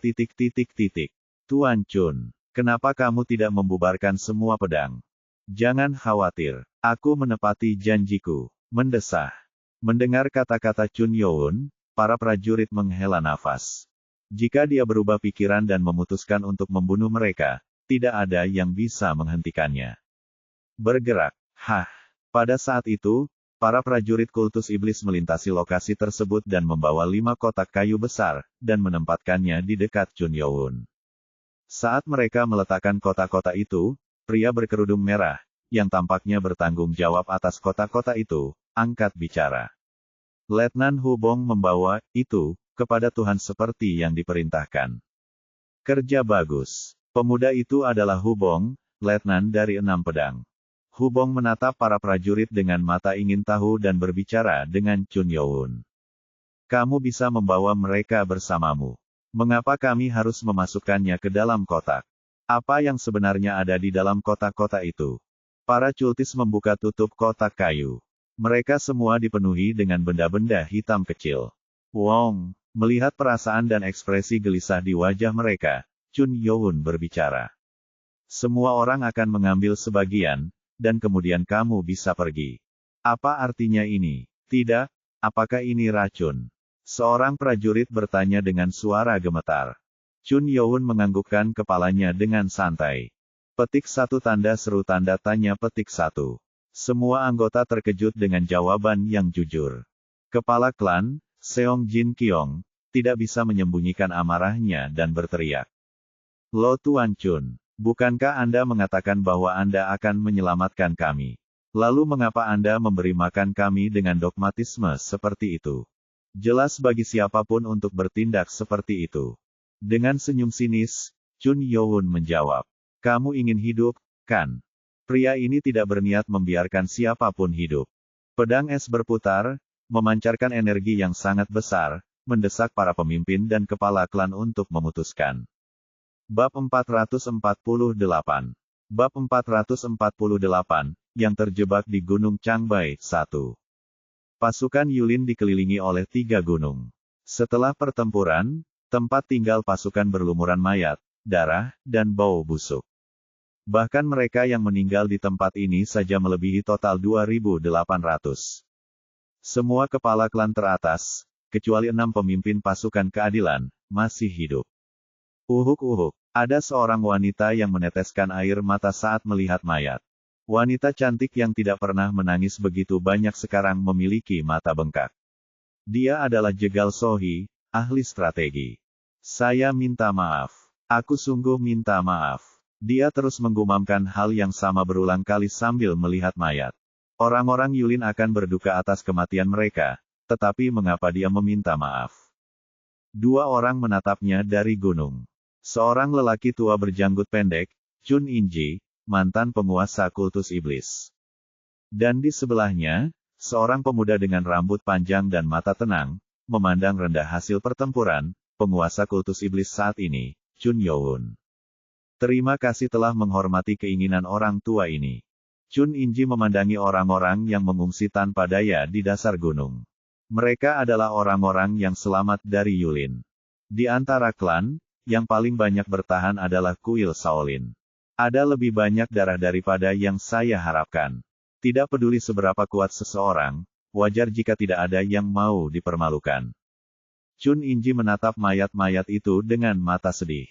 Tuan Chun, kenapa kamu tidak membubarkan semua pedang? Jangan khawatir, aku menepati janjiku. Mendesah. Mendengar kata-kata Chun Youn, para prajurit menghela nafas. Jika dia berubah pikiran dan memutuskan untuk membunuh mereka, tidak ada yang bisa menghentikannya. Bergerak. Pada saat itu, para prajurit kultus iblis melintasi lokasi tersebut dan membawa 5 kotak kayu besar, dan menempatkannya di dekat Chun Youn. Saat mereka meletakkan kotak-kotak itu, pria berkerudung merah, yang tampaknya bertanggung jawab atas kotak-kotak itu, angkat bicara. Letnan Hubong membawa itu kepada Tuhan seperti yang diperintahkan. Kerja bagus. Pemuda itu adalah Hubong, letnan dari 6 pedang. Hubong menatap para prajurit dengan mata ingin tahu dan berbicara dengan Chun Youn. Kamu bisa membawa mereka bersamamu. Mengapa kami harus memasukkannya ke dalam kotak? Apa yang sebenarnya ada di dalam kotak-kotak itu? Para cultis membuka tutup kotak kayu. Mereka semua dipenuhi dengan benda-benda hitam kecil. Wong, melihat perasaan dan ekspresi gelisah di wajah mereka, Chun Youn berbicara. Semua orang akan mengambil sebagian, dan kemudian kamu bisa pergi. Apa artinya ini? Tidak, Apakah ini racun? Seorang prajurit bertanya dengan suara gemetar. Chun Youn menganggukkan kepalanya dengan santai. Petik 1 tanda seru tanda tanya petik 1. Semua anggota terkejut dengan jawaban yang jujur. Kepala klan, Seong Jin Kyong, tidak bisa menyembunyikan amarahnya dan berteriak. Lo Tuan Chun, bukankah Anda mengatakan bahwa Anda akan menyelamatkan kami? Lalu mengapa Anda memberi makan kami dengan dogmatisme seperti itu? Jelas bagi siapapun untuk bertindak seperti itu. Dengan senyum sinis, Chun Youn menjawab. Kamu ingin hidup, kan? Pria ini tidak berniat membiarkan siapapun hidup. Pedang es berputar, memancarkan energi yang sangat besar, mendesak para pemimpin dan kepala klan untuk memutuskan. Bab 448. Bab 448, yang terjebak di Gunung Changbai, 1. Pasukan Yulin dikelilingi oleh 3 gunung. Setelah pertempuran, tempat tinggal pasukan berlumuran mayat, darah, dan bau busuk. Bahkan mereka yang meninggal di tempat ini saja melebihi total 2.800. Semua kepala klan teratas, kecuali 6 pemimpin pasukan keadilan, masih hidup. Uhuk-uhuk, ada seorang wanita yang meneteskan air mata saat melihat mayat. Wanita cantik yang tidak pernah menangis begitu banyak sekarang memiliki mata bengkak. Dia adalah Jegal Sohi, ahli strategi. Saya minta maaf. Aku sungguh minta maaf. Dia terus menggumamkan hal yang sama berulang kali sambil melihat mayat. Orang-orang Yulin akan berduka atas kematian mereka, tetapi mengapa dia meminta maaf? 2 orang menatapnya dari gunung. Seorang lelaki tua berjanggut pendek, Chun Inji, mantan penguasa kultus iblis. Dan di sebelahnya, seorang pemuda dengan rambut panjang dan mata tenang, memandang rendah hasil pertempuran, penguasa kultus iblis saat ini, Chun Youn. Terima kasih telah menghormati keinginan orang tua ini. Chun Inji memandangi orang-orang yang mengungsi tanpa daya di dasar gunung. Mereka adalah orang-orang yang selamat dari Yulin. Di antara klan, yang paling banyak bertahan adalah kuil Shaolin. Ada lebih banyak darah daripada yang saya harapkan. Tidak peduli seberapa kuat seseorang, wajar jika tidak ada yang mau dipermalukan. Chun Inji menatap mayat-mayat itu dengan mata sedih.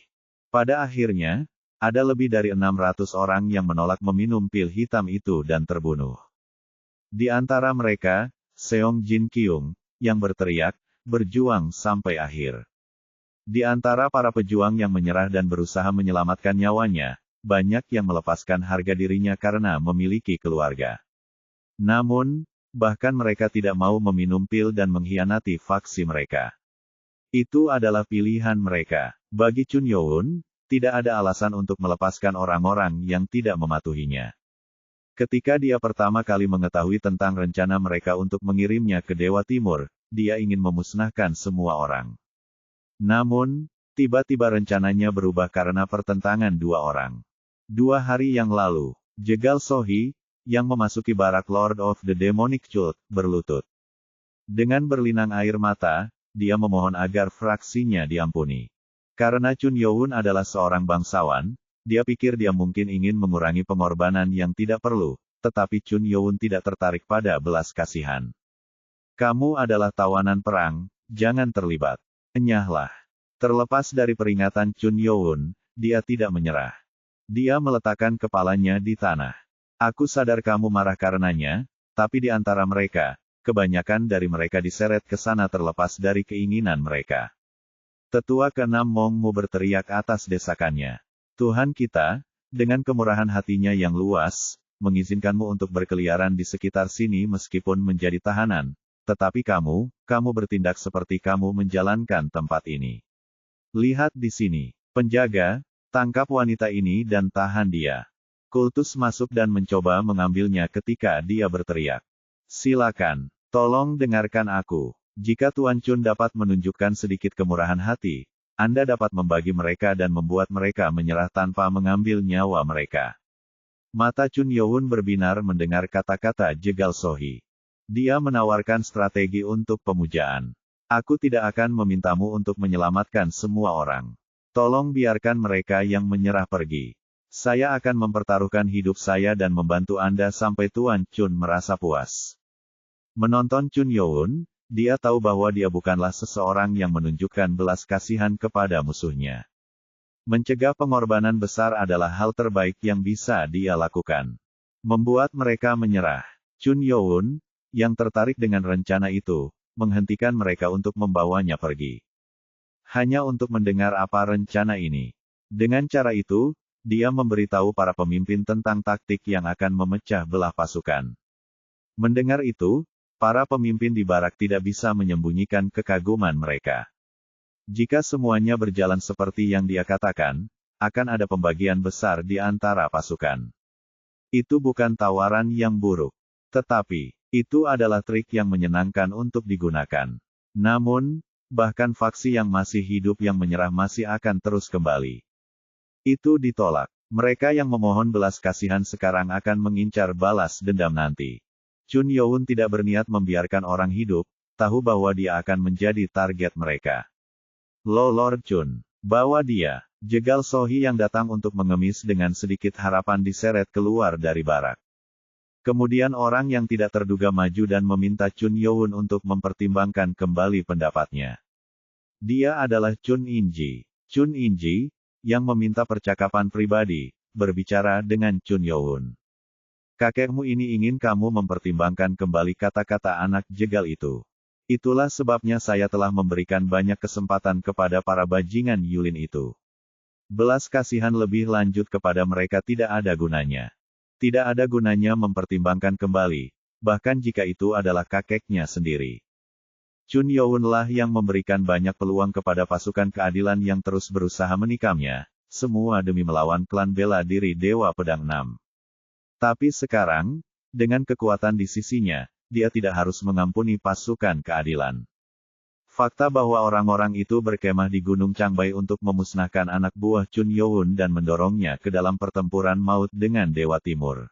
Pada akhirnya, ada lebih dari 600 orang yang menolak meminum pil hitam itu dan terbunuh. Di antara mereka, Seong Jin Kyung, yang berteriak, berjuang sampai akhir. Di antara para pejuang yang menyerah dan berusaha menyelamatkan nyawanya, banyak yang melepaskan harga dirinya karena memiliki keluarga. Namun, bahkan mereka tidak mau meminum pil dan mengkhianati faksi mereka. Itu adalah pilihan mereka. Bagi Chun Youn, tidak ada alasan untuk melepaskan orang-orang yang tidak mematuhinya. Ketika dia pertama kali mengetahui tentang rencana mereka untuk mengirimnya ke Dewa Timur, dia ingin memusnahkan semua orang. Namun, tiba-tiba rencananya berubah karena pertentangan 2 orang. 2 hari yang lalu, Jegal Sohi, yang memasuki barak Lord of the Demonic Cult, berlutut. Dengan berlinang air mata, dia memohon agar fraksinya diampuni. Karena Chun Youn adalah seorang bangsawan, dia pikir dia mungkin ingin mengurangi pengorbanan yang tidak perlu, tetapi Chun Youn tidak tertarik pada belas kasihan. Kamu adalah tawanan perang, jangan terlibat. Enyahlah. Terlepas dari peringatan Chun Youn, dia tidak menyerah. Dia meletakkan kepalanya di tanah. Aku sadar kamu marah karenanya, tapi di antara mereka, kebanyakan dari mereka diseret ke sana terlepas dari keinginan mereka. Tetua ke-6 Mongmu berteriak atas desakannya. Tuhan kita, dengan kemurahan hatinya yang luas, mengizinkanmu untuk berkeliaran di sekitar sini meskipun menjadi tahanan, tetapi kamu bertindak seperti kamu menjalankan tempat ini. Lihat di sini, penjaga, tangkap wanita ini dan tahan dia. Kultus masuk dan mencoba mengambilnya ketika dia berteriak. Silakan. Tolong dengarkan aku. Jika Tuan Chun dapat menunjukkan sedikit kemurahan hati, Anda dapat membagi mereka dan membuat mereka menyerah tanpa mengambil nyawa mereka. Mata Chun Youn berbinar mendengar kata-kata Jegal Sohi. Dia menawarkan strategi untuk pemujaan. Aku tidak akan memintamu untuk menyelamatkan semua orang. Tolong biarkan mereka yang menyerah pergi. Saya akan mempertaruhkan hidup saya dan membantu Anda sampai Tuan Chun merasa puas. Menonton Chun Youn, dia tahu bahwa dia bukanlah seseorang yang menunjukkan belas kasihan kepada musuhnya. Mencegah pengorbanan besar adalah hal terbaik yang bisa dia lakukan. Membuat mereka menyerah. Chun Youn, yang tertarik dengan rencana itu, menghentikan mereka untuk membawanya pergi. Hanya untuk mendengar apa rencana ini. Dengan cara itu, dia memberitahu para pemimpin tentang taktik yang akan memecah belah pasukan. Mendengar itu, para pemimpin di barak tidak bisa menyembunyikan kekaguman mereka. Jika semuanya berjalan seperti yang dia katakan, akan ada pembagian besar di antara pasukan. Itu bukan tawaran yang buruk. Tetapi, itu adalah trik yang menyenangkan untuk digunakan. Namun, bahkan faksi yang masih hidup yang menyerah masih akan terus kembali. Itu ditolak. Mereka yang memohon belas kasihan sekarang akan mengincar balas dendam nanti. Chun Youn tidak berniat membiarkan orang hidup, tahu bahwa dia akan menjadi target mereka. Lord Chun, bawa dia. Jegal Sohi yang datang untuk mengemis dengan sedikit harapan diseret keluar dari barak. Kemudian orang yang tidak terduga maju dan meminta Chun Youn untuk mempertimbangkan kembali pendapatnya. Dia adalah Chun Inji. Chun Inji, yang meminta percakapan pribadi, berbicara dengan Chun Youn. Kakekmu ini ingin kamu mempertimbangkan kembali kata-kata anak jegal itu. Itulah sebabnya saya telah memberikan banyak kesempatan kepada para bajingan Yulin itu. Belas kasihan lebih lanjut kepada mereka tidak ada gunanya. Tidak ada gunanya mempertimbangkan kembali, bahkan jika itu adalah kakeknya sendiri. Chun Youn lah yang memberikan banyak peluang kepada pasukan keadilan yang terus berusaha menikamnya, semua demi melawan klan bela diri Dewa Pedang 6. Tapi sekarang, dengan kekuatan di sisinya, dia tidak harus mengampuni pasukan keadilan. Fakta bahwa orang-orang itu berkemah di Gunung Changbai untuk memusnahkan anak buah Chun Youn dan mendorongnya ke dalam pertempuran maut dengan Dewa Timur.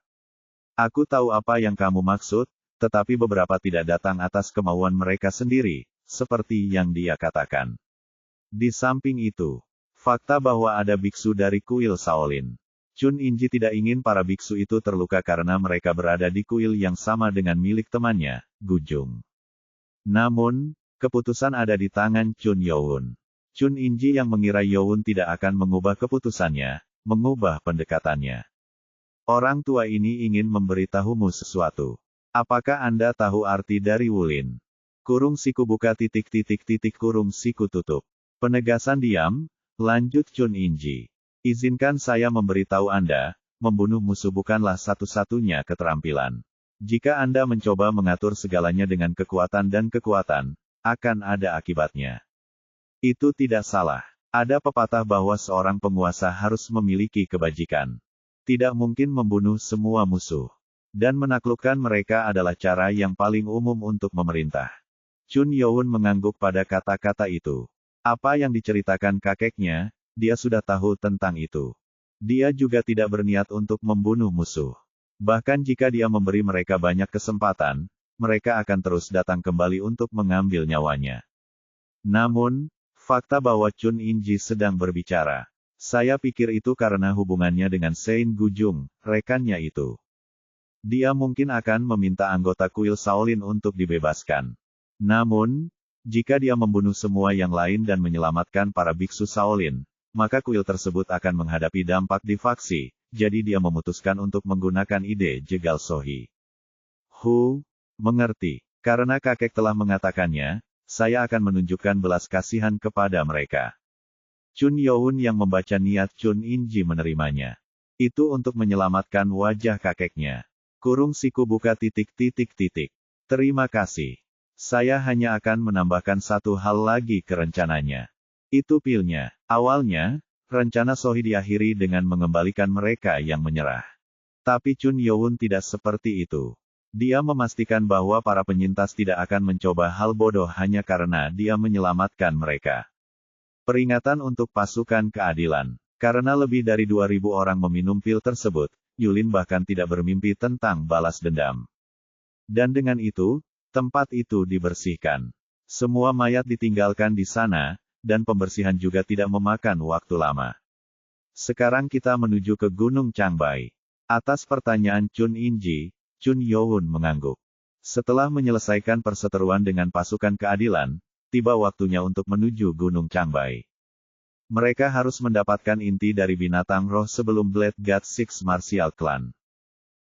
Aku tahu apa yang kamu maksud, tetapi beberapa tidak datang atas kemauan mereka sendiri, seperti yang dia katakan. Di samping itu, fakta bahwa ada biksu dari kuil Shaolin. Chun Inji tidak ingin para biksu itu terluka karena mereka berada di kuil yang sama dengan milik temannya, Gujung. Namun, keputusan ada di tangan Chun Youn. Chun Inji yang mengira Youn tidak akan mengubah keputusannya, mengubah pendekatannya. Orang tua ini ingin memberitahumu sesuatu. Apakah Anda tahu arti dari Wulin? Kurung siku buka ... kurung siku tutup. Penegasan diam, lanjut Chun Inji. Izinkan saya memberitahu Anda, membunuh musuh bukanlah satu-satunya keterampilan. Jika Anda mencoba mengatur segalanya dengan kekuatan dan kekuatan, akan ada akibatnya. Itu tidak salah. Ada pepatah bahwa seorang penguasa harus memiliki kebajikan. Tidak mungkin membunuh semua musuh. Dan menaklukkan mereka adalah cara yang paling umum untuk memerintah. Chun Youn mengangguk pada kata-kata itu. Apa yang diceritakan kakeknya, dia sudah tahu tentang itu. Dia juga tidak berniat untuk membunuh musuh. Bahkan jika dia memberi mereka banyak kesempatan, mereka akan terus datang kembali untuk mengambil nyawanya. Namun, fakta bahwa Chun Inji sedang berbicara. Saya pikir itu karena hubungannya dengan Sein Gujung, rekannya itu. Dia mungkin akan meminta anggota kuil Shaolin untuk dibebaskan. Namun, jika dia membunuh semua yang lain dan menyelamatkan para biksu Shaolin, maka kuil tersebut akan menghadapi dampak di faksi, jadi dia memutuskan untuk menggunakan ide jegal Sohi. Mengerti. Karena kakek telah mengatakannya, saya akan menunjukkan belas kasihan kepada mereka. Chun Youn yang membaca niat Chun Inji menerimanya. Itu untuk menyelamatkan wajah kakeknya. Kurung siku buka ... Terima kasih. Saya hanya akan menambahkan satu hal lagi ke rencananya. Itu pilnya. Awalnya, rencana Sohi diakhiri dengan mengembalikan mereka yang menyerah. Tapi Chun Youn tidak seperti itu. Dia memastikan bahwa para penyintas tidak akan mencoba hal bodoh hanya karena dia menyelamatkan mereka. Peringatan untuk pasukan keadilan. Karena lebih dari 2.000 orang meminum pil tersebut, Yulin bahkan tidak bermimpi tentang balas dendam. Dan dengan itu, tempat itu dibersihkan. Semua mayat ditinggalkan di sana, dan pembersihan juga tidak memakan waktu lama. Sekarang kita menuju ke Gunung Changbai. Atas pertanyaan Chun Inji, Chun Youn mengangguk. Setelah menyelesaikan perseteruan dengan pasukan keadilan, tiba waktunya untuk menuju Gunung Changbai. Mereka harus mendapatkan inti dari binatang roh sebelum Blade God Six Martial Clan.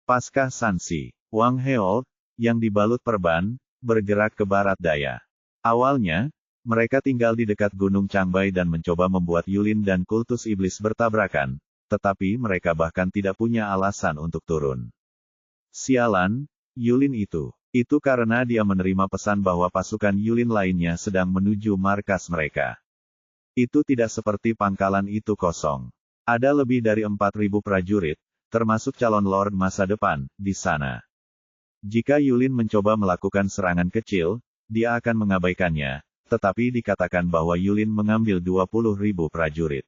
Pasca Sansi, Wang Heol, yang dibalut perban, bergerak ke barat daya. Awalnya, mereka tinggal di dekat Gunung Changbai dan mencoba membuat Yulin dan kultus iblis bertabrakan, tetapi mereka bahkan tidak punya alasan untuk turun. Sialan, Yulin itu karena dia menerima pesan bahwa pasukan Yulin lainnya sedang menuju markas mereka. Itu tidak seperti pangkalan itu kosong. Ada lebih dari 4.000 prajurit, termasuk calon lord masa depan, di sana. Jika Yulin mencoba melakukan serangan kecil, dia akan mengabaikannya, tetapi dikatakan bahwa Yulin mengambil 20.000 prajurit.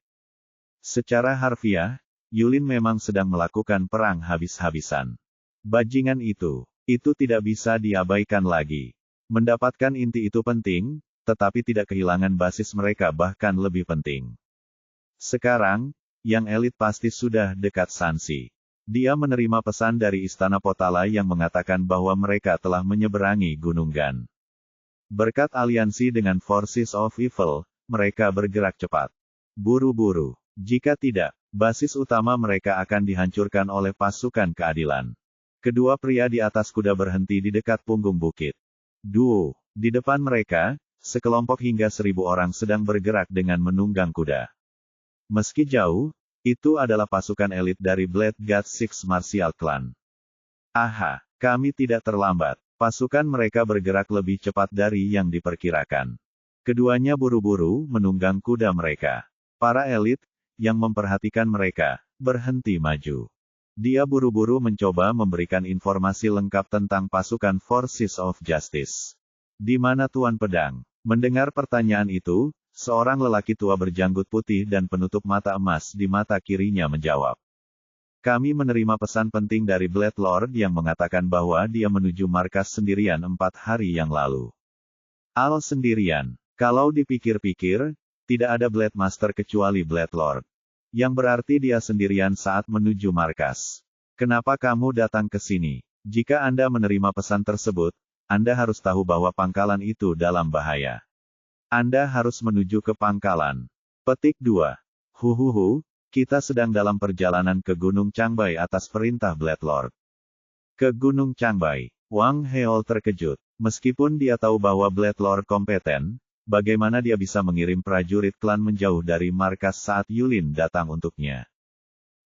Secara harfiah, Yulin memang sedang melakukan perang habis-habisan. Bajingan itu tidak bisa diabaikan lagi. Mendapatkan inti itu penting, tetapi tidak kehilangan basis mereka bahkan lebih penting. Sekarang, yang elit pasti sudah dekat Sansi. Dia menerima pesan dari Istana Potala yang mengatakan bahwa mereka telah menyeberangi Gunung Gan. Berkat aliansi dengan Forces of Evil, mereka bergerak cepat. Buru-buru. Jika tidak, basis utama mereka akan dihancurkan oleh pasukan keadilan. Kedua pria di atas kuda berhenti di dekat punggung bukit. Di depan mereka, sekelompok hingga 1.000 orang sedang bergerak dengan menunggang kuda. Meski jauh, itu adalah pasukan elit dari Blade God Six Martial Clan. Aha, kami tidak terlambat. Pasukan mereka bergerak lebih cepat dari yang diperkirakan. Keduanya buru-buru menunggang kuda mereka. Para elit, yang memperhatikan mereka, berhenti maju. Dia buru-buru mencoba memberikan informasi lengkap tentang pasukan Forces of Justice. Di mana Tuan Pedang? Mendengar pertanyaan itu, seorang lelaki tua berjanggut putih dan penutup mata emas di mata kirinya menjawab. Kami menerima pesan penting dari Blade Lord yang mengatakan bahwa dia menuju markas sendirian 4 hari yang lalu. Al sendirian. Kalau dipikir-pikir, tidak ada Blade Master kecuali Blade Lord. Yang berarti dia sendirian saat menuju markas. Kenapa kamu datang ke sini? Jika Anda menerima pesan tersebut, Anda harus tahu bahwa pangkalan itu dalam bahaya. Anda harus menuju ke pangkalan. Petik 2. Kita sedang dalam perjalanan ke Gunung Changbai atas perintah Blade Lord. Ke Gunung Changbai. Wang Heol terkejut. Meskipun dia tahu bahwa Blade Lord kompeten, bagaimana dia bisa mengirim prajurit klan menjauh dari markas saat Yulin datang untuknya?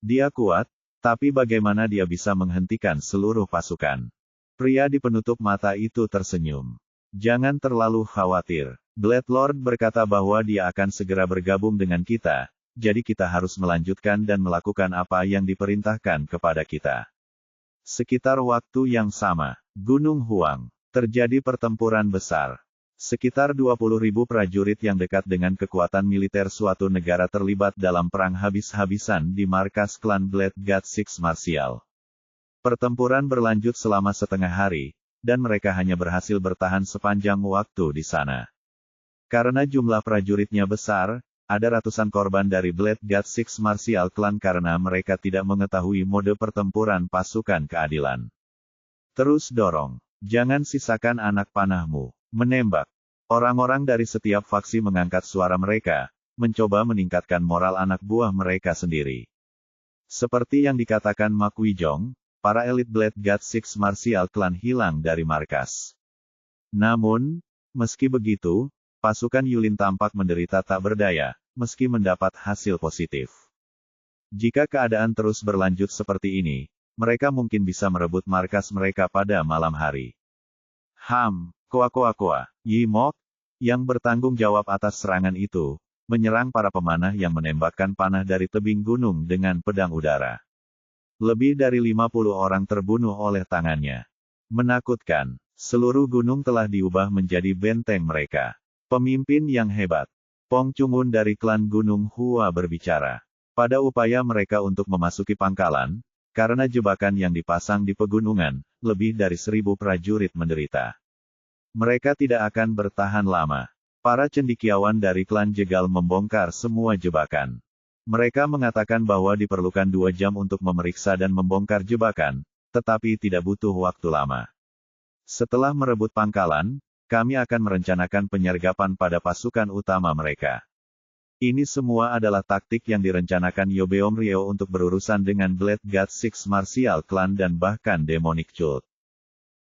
Dia kuat, tapi bagaimana dia bisa menghentikan seluruh pasukan? Pria di penutup mata itu tersenyum. Jangan terlalu khawatir. Blade Lord berkata bahwa dia akan segera bergabung dengan kita, jadi kita harus melanjutkan dan melakukan apa yang diperintahkan kepada kita. Sekitar waktu yang sama, Gunung Huang, terjadi pertempuran besar. Sekitar 20.000 prajurit yang dekat dengan kekuatan militer suatu negara terlibat dalam perang habis-habisan di markas klan Blade God Six Martial. Pertempuran berlanjut selama setengah hari, dan mereka hanya berhasil bertahan sepanjang waktu di sana. Karena jumlah prajuritnya besar, ada ratusan korban dari Blade God Six Martial Clan karena mereka tidak mengetahui mode pertempuran pasukan keadilan. Terus dorong. Jangan sisakan anak panahmu. Menembak. Orang-orang dari setiap faksi mengangkat suara mereka, mencoba meningkatkan moral anak buah mereka sendiri. Seperti yang dikatakan Mak Wijong, para elit Blade God Six Martial Clan hilang dari markas. Namun, meski begitu, pasukan Yulin tampak menderita tak berdaya, meski mendapat hasil positif. Jika keadaan terus berlanjut seperti ini, mereka mungkin bisa merebut markas mereka pada malam hari. Koa, Yi Mok, yang bertanggung jawab atas serangan itu, menyerang para pemanah yang menembakkan panah dari tebing gunung dengan pedang udara. Lebih dari 50 orang terbunuh oleh tangannya. Menakutkan, seluruh gunung telah diubah menjadi benteng mereka. Pemimpin yang hebat. Pong Chungun dari klan Gunung Hua berbicara. Pada upaya mereka untuk memasuki pangkalan, karena jebakan yang dipasang di pegunungan, lebih dari 1.000 prajurit menderita. Mereka tidak akan bertahan lama. Para cendekiawan dari klan Jegal membongkar semua jebakan. Mereka mengatakan bahwa diperlukan 2 jam untuk memeriksa dan membongkar jebakan, tetapi tidak butuh waktu lama. Setelah merebut pangkalan, kami akan merencanakan penyergapan pada pasukan utama mereka. Ini semua adalah taktik yang direncanakan Yobeom Ryo untuk berurusan dengan Blade God Six Martial Clan dan bahkan Demonic Cult.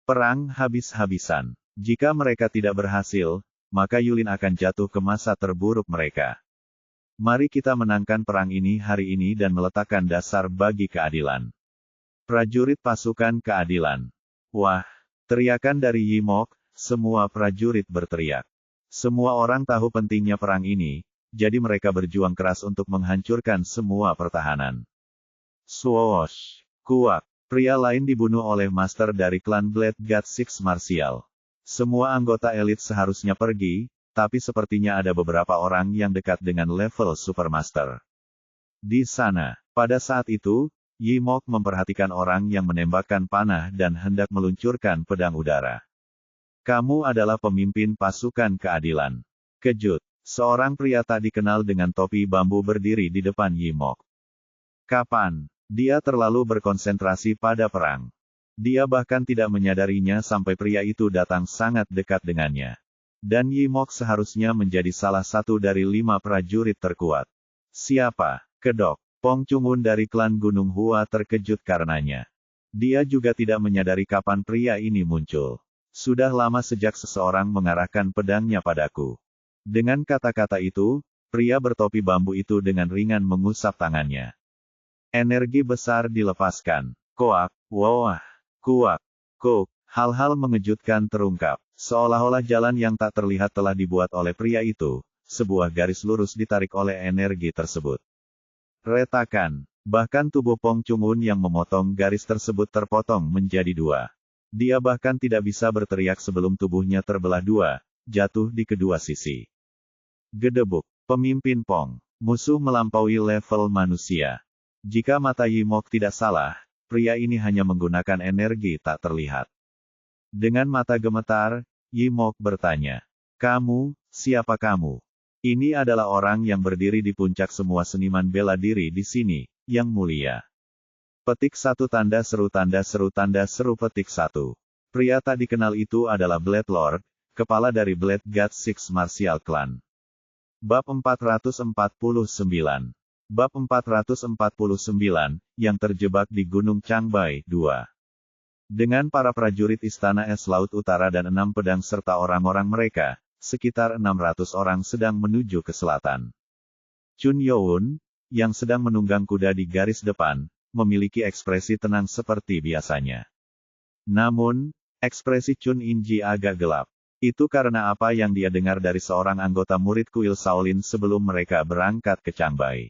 Perang habis-habisan. Jika mereka tidak berhasil, maka Yulin akan jatuh ke masa terburuk mereka. Mari kita menangkan perang ini hari ini dan meletakkan dasar bagi keadilan. Prajurit pasukan keadilan. Wah! Teriakan dari Yimok, semua prajurit berteriak. Semua orang tahu pentingnya perang ini, jadi mereka berjuang keras untuk menghancurkan semua pertahanan. Swoosh! Kuak! Pria lain dibunuh oleh master dari klan Blade God Six Martial. Semua anggota elit seharusnya pergi, tapi sepertinya ada beberapa orang yang dekat dengan level Supermaster. Di sana, pada saat itu, Yimok memperhatikan orang yang menembakkan panah dan hendak meluncurkan pedang udara. Kamu adalah pemimpin pasukan keadilan. Kejut, seorang pria tak dikenal dengan topi bambu berdiri di depan Yimok. Kapan? Dia terlalu berkonsentrasi pada perang. Dia bahkan tidak menyadarinya sampai pria itu datang sangat dekat dengannya. Dan Yimok seharusnya menjadi salah satu dari 5 prajurit terkuat. Siapa? Kedok. Pong Chungun dari klan Gunung Hua terkejut karenanya. Dia juga tidak menyadari kapan pria ini muncul. Sudah lama sejak seseorang mengarahkan pedangnya padaku. Dengan kata-kata itu, pria bertopi bambu itu dengan ringan mengusap tangannya. Energi besar dilepaskan. Koak, wah, kuak, kuk, hal-hal mengejutkan terungkap. Seolah-olah jalan yang tak terlihat telah dibuat oleh pria itu, sebuah garis lurus ditarik oleh energi tersebut. Retakan. Bahkan tubuh Pong Chungun yang memotong garis tersebut terpotong menjadi 2. Dia bahkan tidak bisa berteriak sebelum tubuhnya terbelah 2, jatuh di kedua sisi. Gedebuk. Pemimpin Pong. Musuh melampaui level manusia. Jika mata Yimok tidak salah, pria ini hanya menggunakan energi tak terlihat. Dengan mata gemetar, Yimok bertanya. Kamu, siapa kamu? Ini adalah orang yang berdiri di puncak semua seniman bela diri di sini, yang mulia. Petik 1 tanda seru petik 1. Pria tak dikenal itu adalah Blade Lord, kepala dari Blade God Six Martial Clan. Bab 449. Bab 449, yang terjebak di Gunung Changbai, 2. Dengan para prajurit Istana Es Laut Utara dan 6 pedang serta orang-orang mereka, sekitar 600 orang sedang menuju ke selatan. Chun Youn, yang sedang menunggang kuda di garis depan, memiliki ekspresi tenang seperti biasanya. Namun, ekspresi Chun Inji agak gelap. Itu karena apa yang dia dengar dari seorang anggota murid kuil Shaolin sebelum mereka berangkat ke Changbai.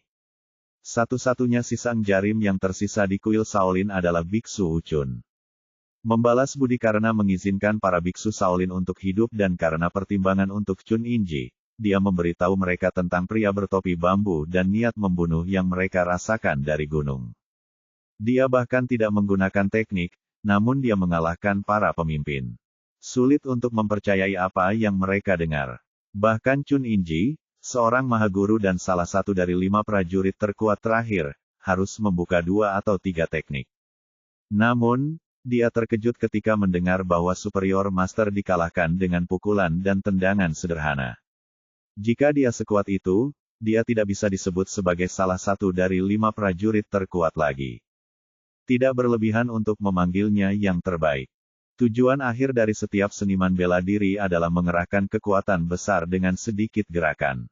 Satu-satunya sisang jarim yang tersisa di kuil Shaolin adalah Biksu Wuchun. Membalas budi karena mengizinkan para biksu Shaolin untuk hidup dan karena pertimbangan untuk Chun Inji, dia memberitahu mereka tentang pria bertopi bambu dan niat membunuh yang mereka rasakan dari gunung. Dia bahkan tidak menggunakan teknik, namun dia mengalahkan para pemimpin. Sulit untuk mempercayai apa yang mereka dengar. Bahkan Chun Inji, seorang mahaguru dan salah satu dari 5 prajurit terkuat terakhir, harus membuka 2 atau 3 teknik. Namun, dia terkejut ketika mendengar bahwa Superior Master dikalahkan dengan pukulan dan tendangan sederhana. Jika dia sekuat itu, dia tidak bisa disebut sebagai salah satu dari 5 prajurit terkuat lagi. Tidak berlebihan untuk memanggilnya yang terbaik. Tujuan akhir dari setiap seniman bela diri adalah mengerahkan kekuatan besar dengan sedikit gerakan.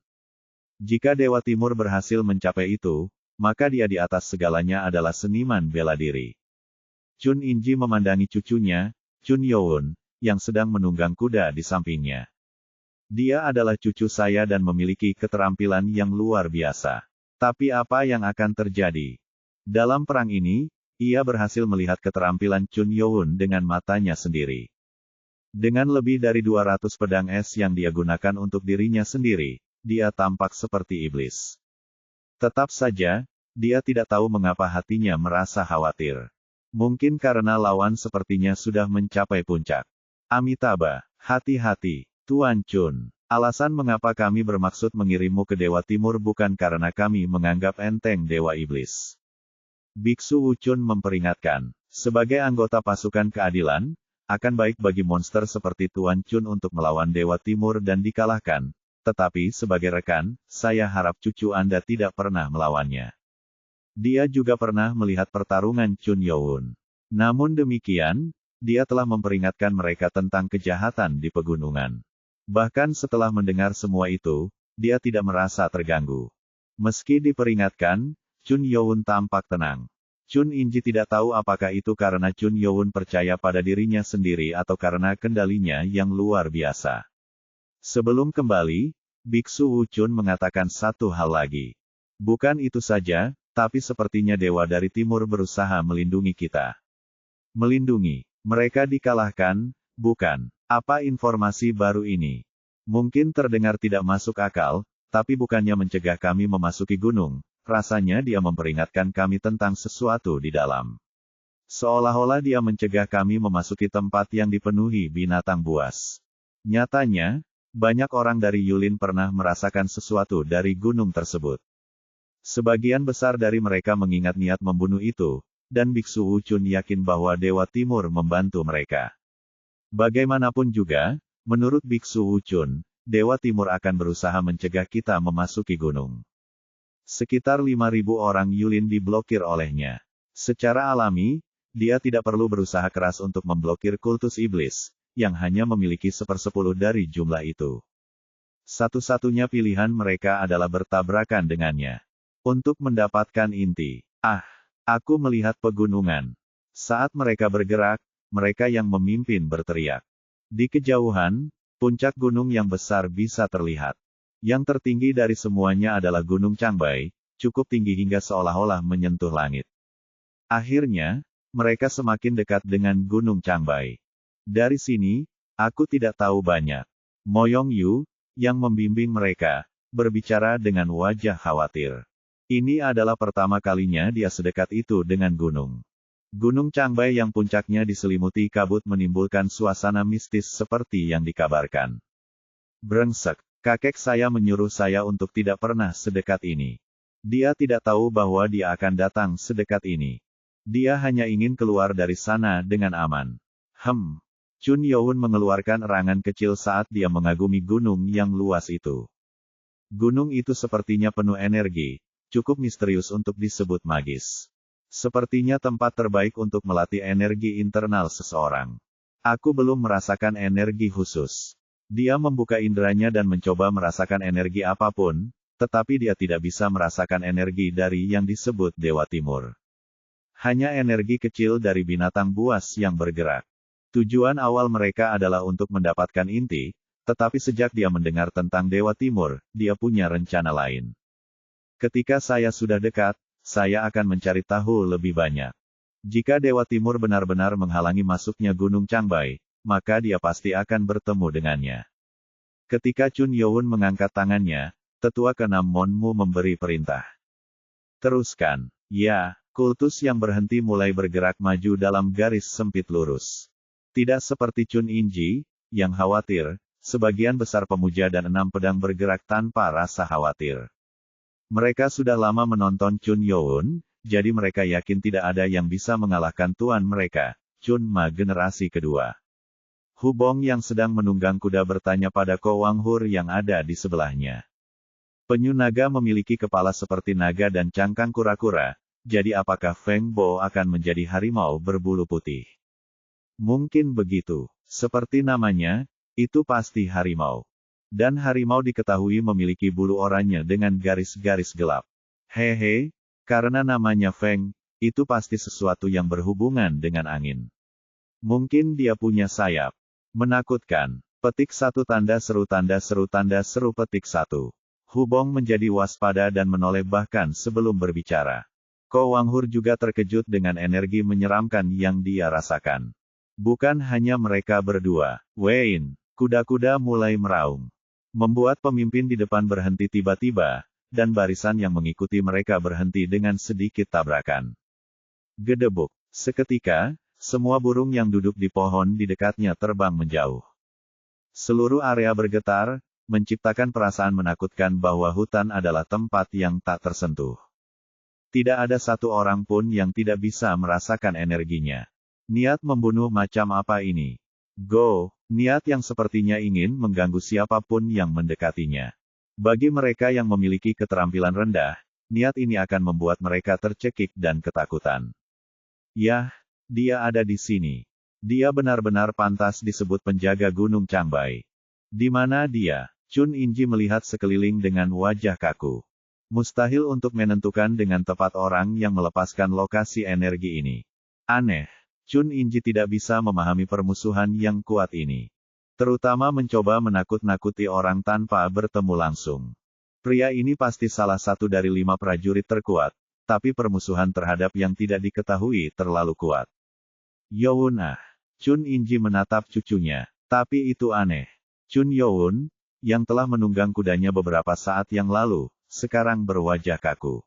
Jika Dewa Timur berhasil mencapai itu, maka dia di atas segalanya adalah seniman bela diri. Chun Inji memandangi cucunya, Chun Youn, yang sedang menunggang kuda di sampingnya. Dia adalah cucu saya dan memiliki keterampilan yang luar biasa. Tapi apa yang akan terjadi? Dalam perang ini, ia berhasil melihat keterampilan Chun Youn dengan matanya sendiri. Dengan lebih dari 200 pedang es yang dia gunakan untuk dirinya sendiri, dia tampak seperti iblis. Tetap saja, dia tidak tahu mengapa hatinya merasa khawatir. Mungkin karena lawan sepertinya sudah mencapai puncak. Amitabha, hati-hati, Tuan Chun. Alasan mengapa kami bermaksud mengirimmu ke Dewa Timur bukan karena kami menganggap enteng Dewa Iblis. Biksu Wuchun memperingatkan. Sebagai anggota pasukan keadilan, akan baik bagi monster seperti Tuan Chun untuk melawan Dewa Timur dan dikalahkan, tetapi sebagai rekan, saya harap cucu Anda tidak pernah melawannya. Dia juga pernah melihat pertarungan Chun Youn. Namun demikian, dia telah memperingatkan mereka tentang kejahatan di pegunungan. Bahkan setelah mendengar semua itu, dia tidak merasa terganggu. Meski diperingatkan, Chun Youn tampak tenang. Chun Inji tidak tahu apakah itu karena Chun Youn percaya pada dirinya sendiri atau karena kendalinya yang luar biasa. Sebelum kembali, Biksu Wu Chun mengatakan satu hal lagi. Bukan itu saja, tapi sepertinya dewa dari timur berusaha melindungi kita. Melindungi. Mereka dikalahkan, bukan? Apa informasi baru ini? Mungkin terdengar tidak masuk akal, tapi bukannya mencegah kami memasuki gunung. Rasanya dia memperingatkan kami tentang sesuatu di dalam. Seolah-olah dia mencegah kami memasuki tempat yang dipenuhi binatang buas. Nyatanya, banyak orang dari Yulin pernah merasakan sesuatu dari gunung tersebut. Sebagian besar dari mereka mengingat niat membunuh itu, dan Biksu Wu Chun yakin bahwa Dewa Timur membantu mereka. Bagaimanapun juga, menurut Biksu Wu Chun, Dewa Timur akan berusaha mencegah kita memasuki gunung. Sekitar 5.000 orang Yulin diblokir olehnya. Secara alami, dia tidak perlu berusaha keras untuk memblokir kultus iblis, yang hanya memiliki 1/10 dari jumlah itu. Satu-satunya pilihan mereka adalah bertabrakan dengannya. Untuk mendapatkan inti. Aku melihat pegunungan. Saat mereka bergerak, mereka yang memimpin berteriak. Di kejauhan, puncak gunung yang besar bisa terlihat. Yang tertinggi dari semuanya adalah Gunung Changbai, cukup tinggi hingga seolah-olah menyentuh langit. Akhirnya, mereka semakin dekat dengan Gunung Changbai. Dari sini, aku tidak tahu banyak. Moyong Yu, yang membimbing mereka, berbicara dengan wajah khawatir. Ini adalah pertama kalinya dia sedekat itu dengan gunung. Gunung Changbai yang puncaknya diselimuti kabut menimbulkan suasana mistis seperti yang dikabarkan. Brengsek, kakek saya menyuruh saya untuk tidak pernah sedekat ini. Dia tidak tahu bahwa dia akan datang sedekat ini. Dia hanya ingin keluar dari sana dengan aman. Chun Youn mengeluarkan erangan kecil saat dia mengagumi gunung yang luas itu. Gunung itu sepertinya penuh energi, cukup misterius untuk disebut magis. Sepertinya tempat terbaik untuk melatih energi internal seseorang. Aku belum merasakan energi khusus. Dia membuka inderanya dan mencoba merasakan energi apapun, tetapi dia tidak bisa merasakan energi dari yang disebut Dewa Timur. Hanya energi kecil dari binatang buas yang bergerak. Tujuan awal mereka adalah untuk mendapatkan inti, tetapi sejak dia mendengar tentang Dewa Timur, dia punya rencana lain. Ketika saya sudah dekat, saya akan mencari tahu lebih banyak. Jika Dewa Timur benar-benar menghalangi masuknya Gunung Changbai, maka dia pasti akan bertemu dengannya. Ketika Chun Youn mengangkat tangannya, tetua ke-6 Monmu memberi perintah. Teruskan. Ya, kultus yang berhenti mulai bergerak maju dalam garis sempit lurus. Tidak seperti Chun Inji, yang khawatir, sebagian besar pemuja dan 6 pedang bergerak tanpa rasa khawatir. Mereka sudah lama menonton Chun Youn, jadi mereka yakin tidak ada yang bisa mengalahkan tuan mereka, Chun Ma generasi kedua. Hu Bong yang sedang menunggang kuda bertanya pada Ko Wang Hur yang ada di sebelahnya. Penyu naga memiliki kepala seperti naga dan cangkang kura-kura, jadi apakah Feng Bo akan menjadi harimau berbulu putih? Mungkin begitu. Seperti namanya, itu pasti harimau. Dan harimau diketahui memiliki bulu oranye dengan garis-garis gelap. Hehe, karena namanya Feng, itu pasti sesuatu yang berhubungan dengan angin. Mungkin dia punya sayap. Menakutkan. Petik 1 tanda seru petik 1. Hu Bong menjadi waspada dan menoleh bahkan sebelum berbicara. Ko Wang Hur juga terkejut dengan energi menyeramkan yang dia rasakan. Bukan hanya mereka berdua. Wayne, kuda-kuda mulai meraung. Membuat pemimpin di depan berhenti tiba-tiba, dan barisan yang mengikuti mereka berhenti dengan sedikit tabrakan. Gedebuk. Seketika, semua burung yang duduk di pohon di dekatnya terbang menjauh. Seluruh area bergetar, menciptakan perasaan menakutkan bahwa hutan adalah tempat yang tak tersentuh. Tidak ada satu orang pun yang tidak bisa merasakan energinya. Niat membunuh macam apa ini? Go, niat yang sepertinya ingin mengganggu siapapun yang mendekatinya. Bagi mereka yang memiliki keterampilan rendah, niat ini akan membuat mereka tercekik dan ketakutan. Yah, dia ada di sini. Dia benar-benar pantas disebut penjaga Gunung Changbai. Di mana dia? Chun Inji melihat sekeliling dengan wajah kaku. Mustahil untuk menentukan dengan tepat orang yang melepaskan lokasi energi ini. Aneh. Chun Inji tidak bisa memahami permusuhan yang kuat ini. Terutama mencoba menakut-nakuti orang tanpa bertemu langsung. Pria ini pasti salah satu dari 5 prajurit terkuat, tapi permusuhan terhadap yang tidak diketahui terlalu kuat. Yowun ah. Chun Inji menatap cucunya. Tapi itu aneh. Chun Yowun, yang telah menunggang kudanya beberapa saat yang lalu, sekarang berwajah kaku.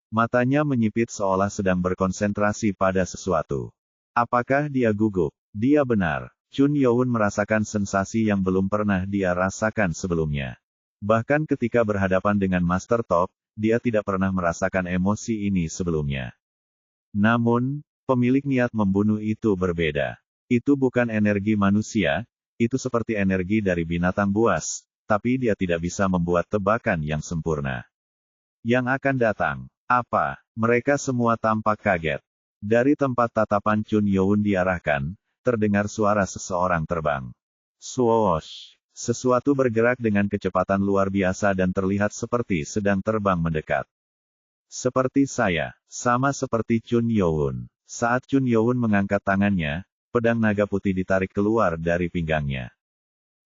Matanya menyipit seolah sedang berkonsentrasi pada sesuatu. Apakah dia gugup? Dia benar. Chun Yowun merasakan sensasi yang belum pernah dia rasakan sebelumnya. Bahkan ketika berhadapan dengan Master Top, dia tidak pernah merasakan emosi ini sebelumnya. Namun, pemilik niat membunuh itu berbeda. Itu bukan energi manusia, itu seperti energi dari binatang buas, tapi dia tidak bisa membuat tebakan yang sempurna. Yang akan datang, apa? Mereka semua tampak kaget. Dari tempat tatapan Chun Yowun diarahkan, terdengar suara seseorang terbang. Swoosh! Sesuatu bergerak dengan kecepatan luar biasa dan terlihat seperti sedang terbang mendekat. Seperti saya, sama seperti Chun Yowun. Saat Chun Yowun mengangkat tangannya, pedang naga putih ditarik keluar dari pinggangnya.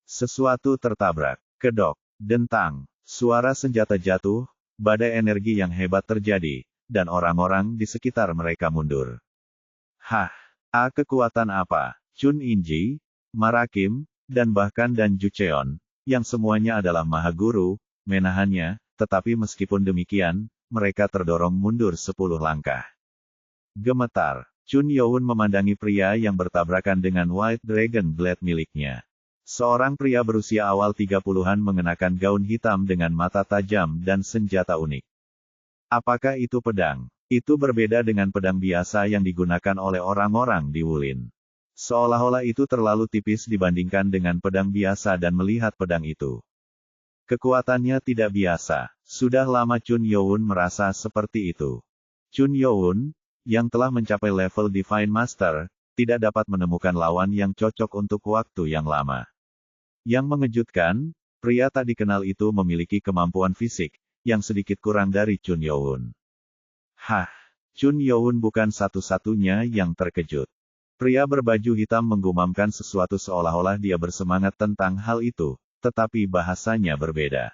Sesuatu tertabrak. Kedok, dentang, suara senjata jatuh, badai energi yang hebat terjadi, dan orang-orang di sekitar mereka mundur. Hah, kekuatan apa? Chun Inji, Marakim, dan bahkan Dan Jucheon, yang semuanya adalah maha guru, menahannya, tetapi meskipun demikian, mereka terdorong mundur 10 langkah. Gemetar, Chun Yowun memandangi pria yang bertabrakan dengan White Dragon Blade miliknya. Seorang pria berusia awal 30-an mengenakan gaun hitam dengan mata tajam dan senjata unik. Apakah itu pedang? Itu berbeda dengan pedang biasa yang digunakan oleh orang-orang di Wulin. Seolah-olah itu terlalu tipis dibandingkan dengan pedang biasa dan melihat pedang itu. Kekuatannya tidak biasa. Sudah lama Chun Yowun merasa seperti itu. Chun Yowun, yang telah mencapai level Divine Master, tidak dapat menemukan lawan yang cocok untuk waktu yang lama. Yang mengejutkan, pria tak dikenal itu memiliki kemampuan fisik, yang sedikit kurang dari Chun Yowun. Hah, Chun Yowun bukan satu-satunya yang terkejut. Pria berbaju hitam menggumamkan sesuatu seolah-olah dia bersemangat tentang hal itu, tetapi bahasanya berbeda.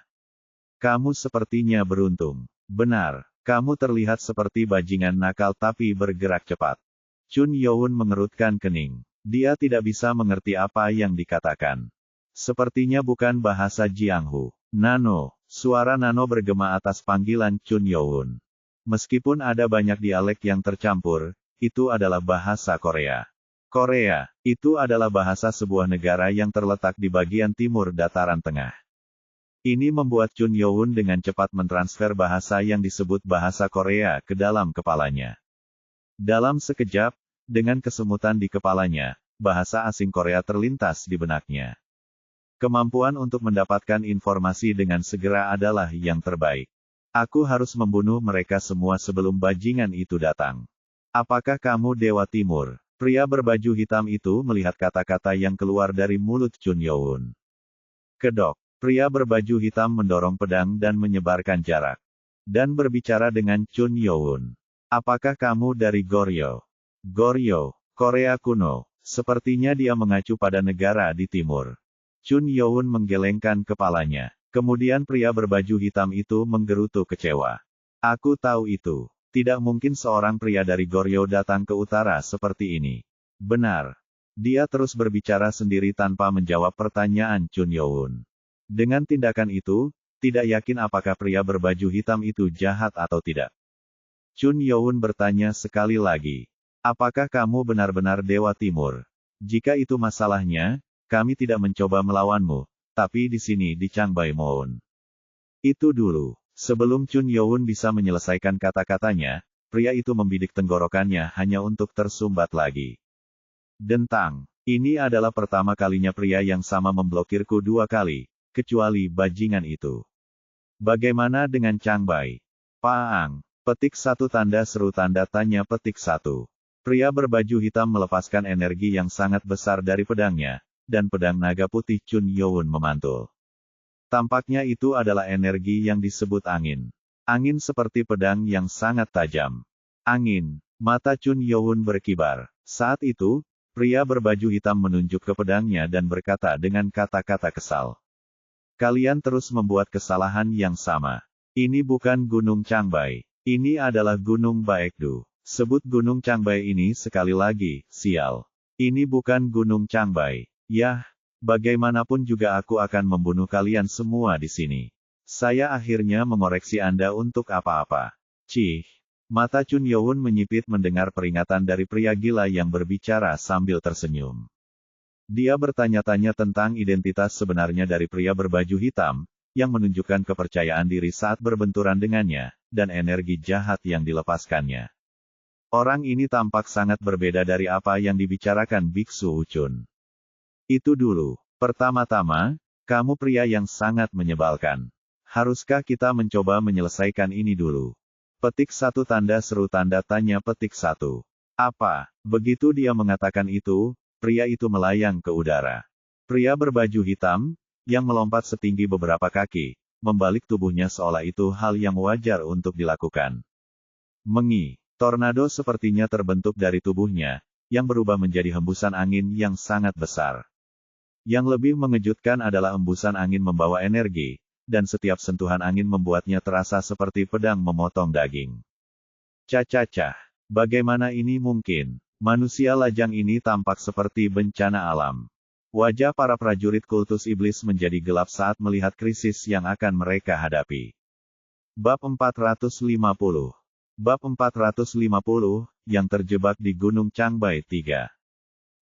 Kamu sepertinya beruntung. Benar, kamu terlihat seperti bajingan nakal tapi bergerak cepat. Chun Yowun mengerutkan kening. Dia tidak bisa mengerti apa yang dikatakan. Sepertinya bukan bahasa Jianghu. Nano, suara Nano bergema atas panggilan Chun Yowun. Meskipun ada banyak dialek yang tercampur, itu adalah bahasa Korea. Korea, itu adalah bahasa sebuah negara yang terletak di bagian timur dataran tengah. Ini membuat Chun Yowun dengan cepat mentransfer bahasa yang disebut bahasa Korea ke dalam kepalanya. Dalam sekejap, dengan kesemutan di kepalanya, bahasa asing Korea terlintas di benaknya. Kemampuan untuk mendapatkan informasi dengan segera adalah yang terbaik. Aku harus membunuh mereka semua sebelum bajingan itu datang. Apakah kamu Dewa Timur? Pria berbaju hitam itu melihat kata-kata yang keluar dari mulut Chun Yowun. Kedok, pria berbaju hitam mendorong pedang dan menyebarkan jarak. Dan berbicara dengan Chun Yowun. Apakah kamu dari Goryeo? Goryeo, Korea kuno. Sepertinya dia mengacu pada negara di timur. Chun Yowun menggelengkan kepalanya. Kemudian pria berbaju hitam itu menggerutu kecewa. Aku tahu itu. Tidak mungkin seorang pria dari Goryeo datang ke utara seperti ini. Benar. Dia terus berbicara sendiri tanpa menjawab pertanyaan Chun Yowun. Dengan tindakan itu, tidak yakin apakah pria berbaju hitam itu jahat atau tidak. Chun Yowun bertanya sekali lagi. Apakah kamu benar-benar Dewa Timur? Jika itu masalahnya, kami tidak mencoba melawanmu, tapi di sini di Changbai Moon. Itu dulu. Sebelum Chun Yowun bisa menyelesaikan kata-katanya, pria itu membidik tenggorokannya hanya untuk tersumbat lagi. Dentang. Ini adalah pertama kalinya pria yang sama memblokirku 2 kali, kecuali bajingan itu. Bagaimana dengan Chang Bai? Paang. Petik 1 tanda seru tanda tanya petik 1. Pria berbaju hitam melepaskan energi yang sangat besar dari pedangnya, dan pedang naga putih Chun Yowun memantul. Tampaknya itu adalah energi yang disebut angin. Angin seperti pedang yang sangat tajam. Angin. Mata Chun Yowun berkibar. Saat itu, pria berbaju hitam menunjuk ke pedangnya dan berkata dengan kata-kata kesal. Kalian terus membuat kesalahan yang sama. Ini bukan Gunung Changbai. Ini adalah Gunung Baekdu. Sebut Gunung Changbai ini sekali lagi, sial. Ini bukan Gunung Changbai. Yah, bagaimanapun juga aku akan membunuh kalian semua di sini. Saya akhirnya mengoreksi Anda untuk apa-apa. Cih. Mata Chun Yowun menyipit mendengar peringatan dari pria gila yang berbicara sambil tersenyum. Dia bertanya-tanya tentang identitas sebenarnya dari pria berbaju hitam, yang menunjukkan kepercayaan diri saat berbenturan dengannya, dan energi jahat yang dilepaskannya. Orang ini tampak sangat berbeda dari apa yang dibicarakan Biksu Huchun. Itu dulu. Pertama-tama, kamu pria yang sangat menyebalkan. Haruskah kita mencoba menyelesaikan ini dulu? Petik 1 tanda seru tanda tanya petik 1. Apa? Begitu dia mengatakan itu, pria itu melayang ke udara. Pria berbaju hitam, yang melompat setinggi beberapa kaki, membalik tubuhnya seolah itu hal yang wajar untuk dilakukan. Mengi. Tornado sepertinya terbentuk dari tubuhnya, yang berubah menjadi hembusan angin yang sangat besar. Yang lebih mengejutkan adalah embusan angin membawa energi, dan setiap sentuhan angin membuatnya terasa seperti pedang memotong daging. Cacacah, bagaimana ini mungkin? Manusia lajang ini tampak seperti bencana alam. Wajah para prajurit kultus iblis menjadi gelap saat melihat krisis yang akan mereka hadapi. Bab 450. Bab 450, yang terjebak di Gunung Changbai 3.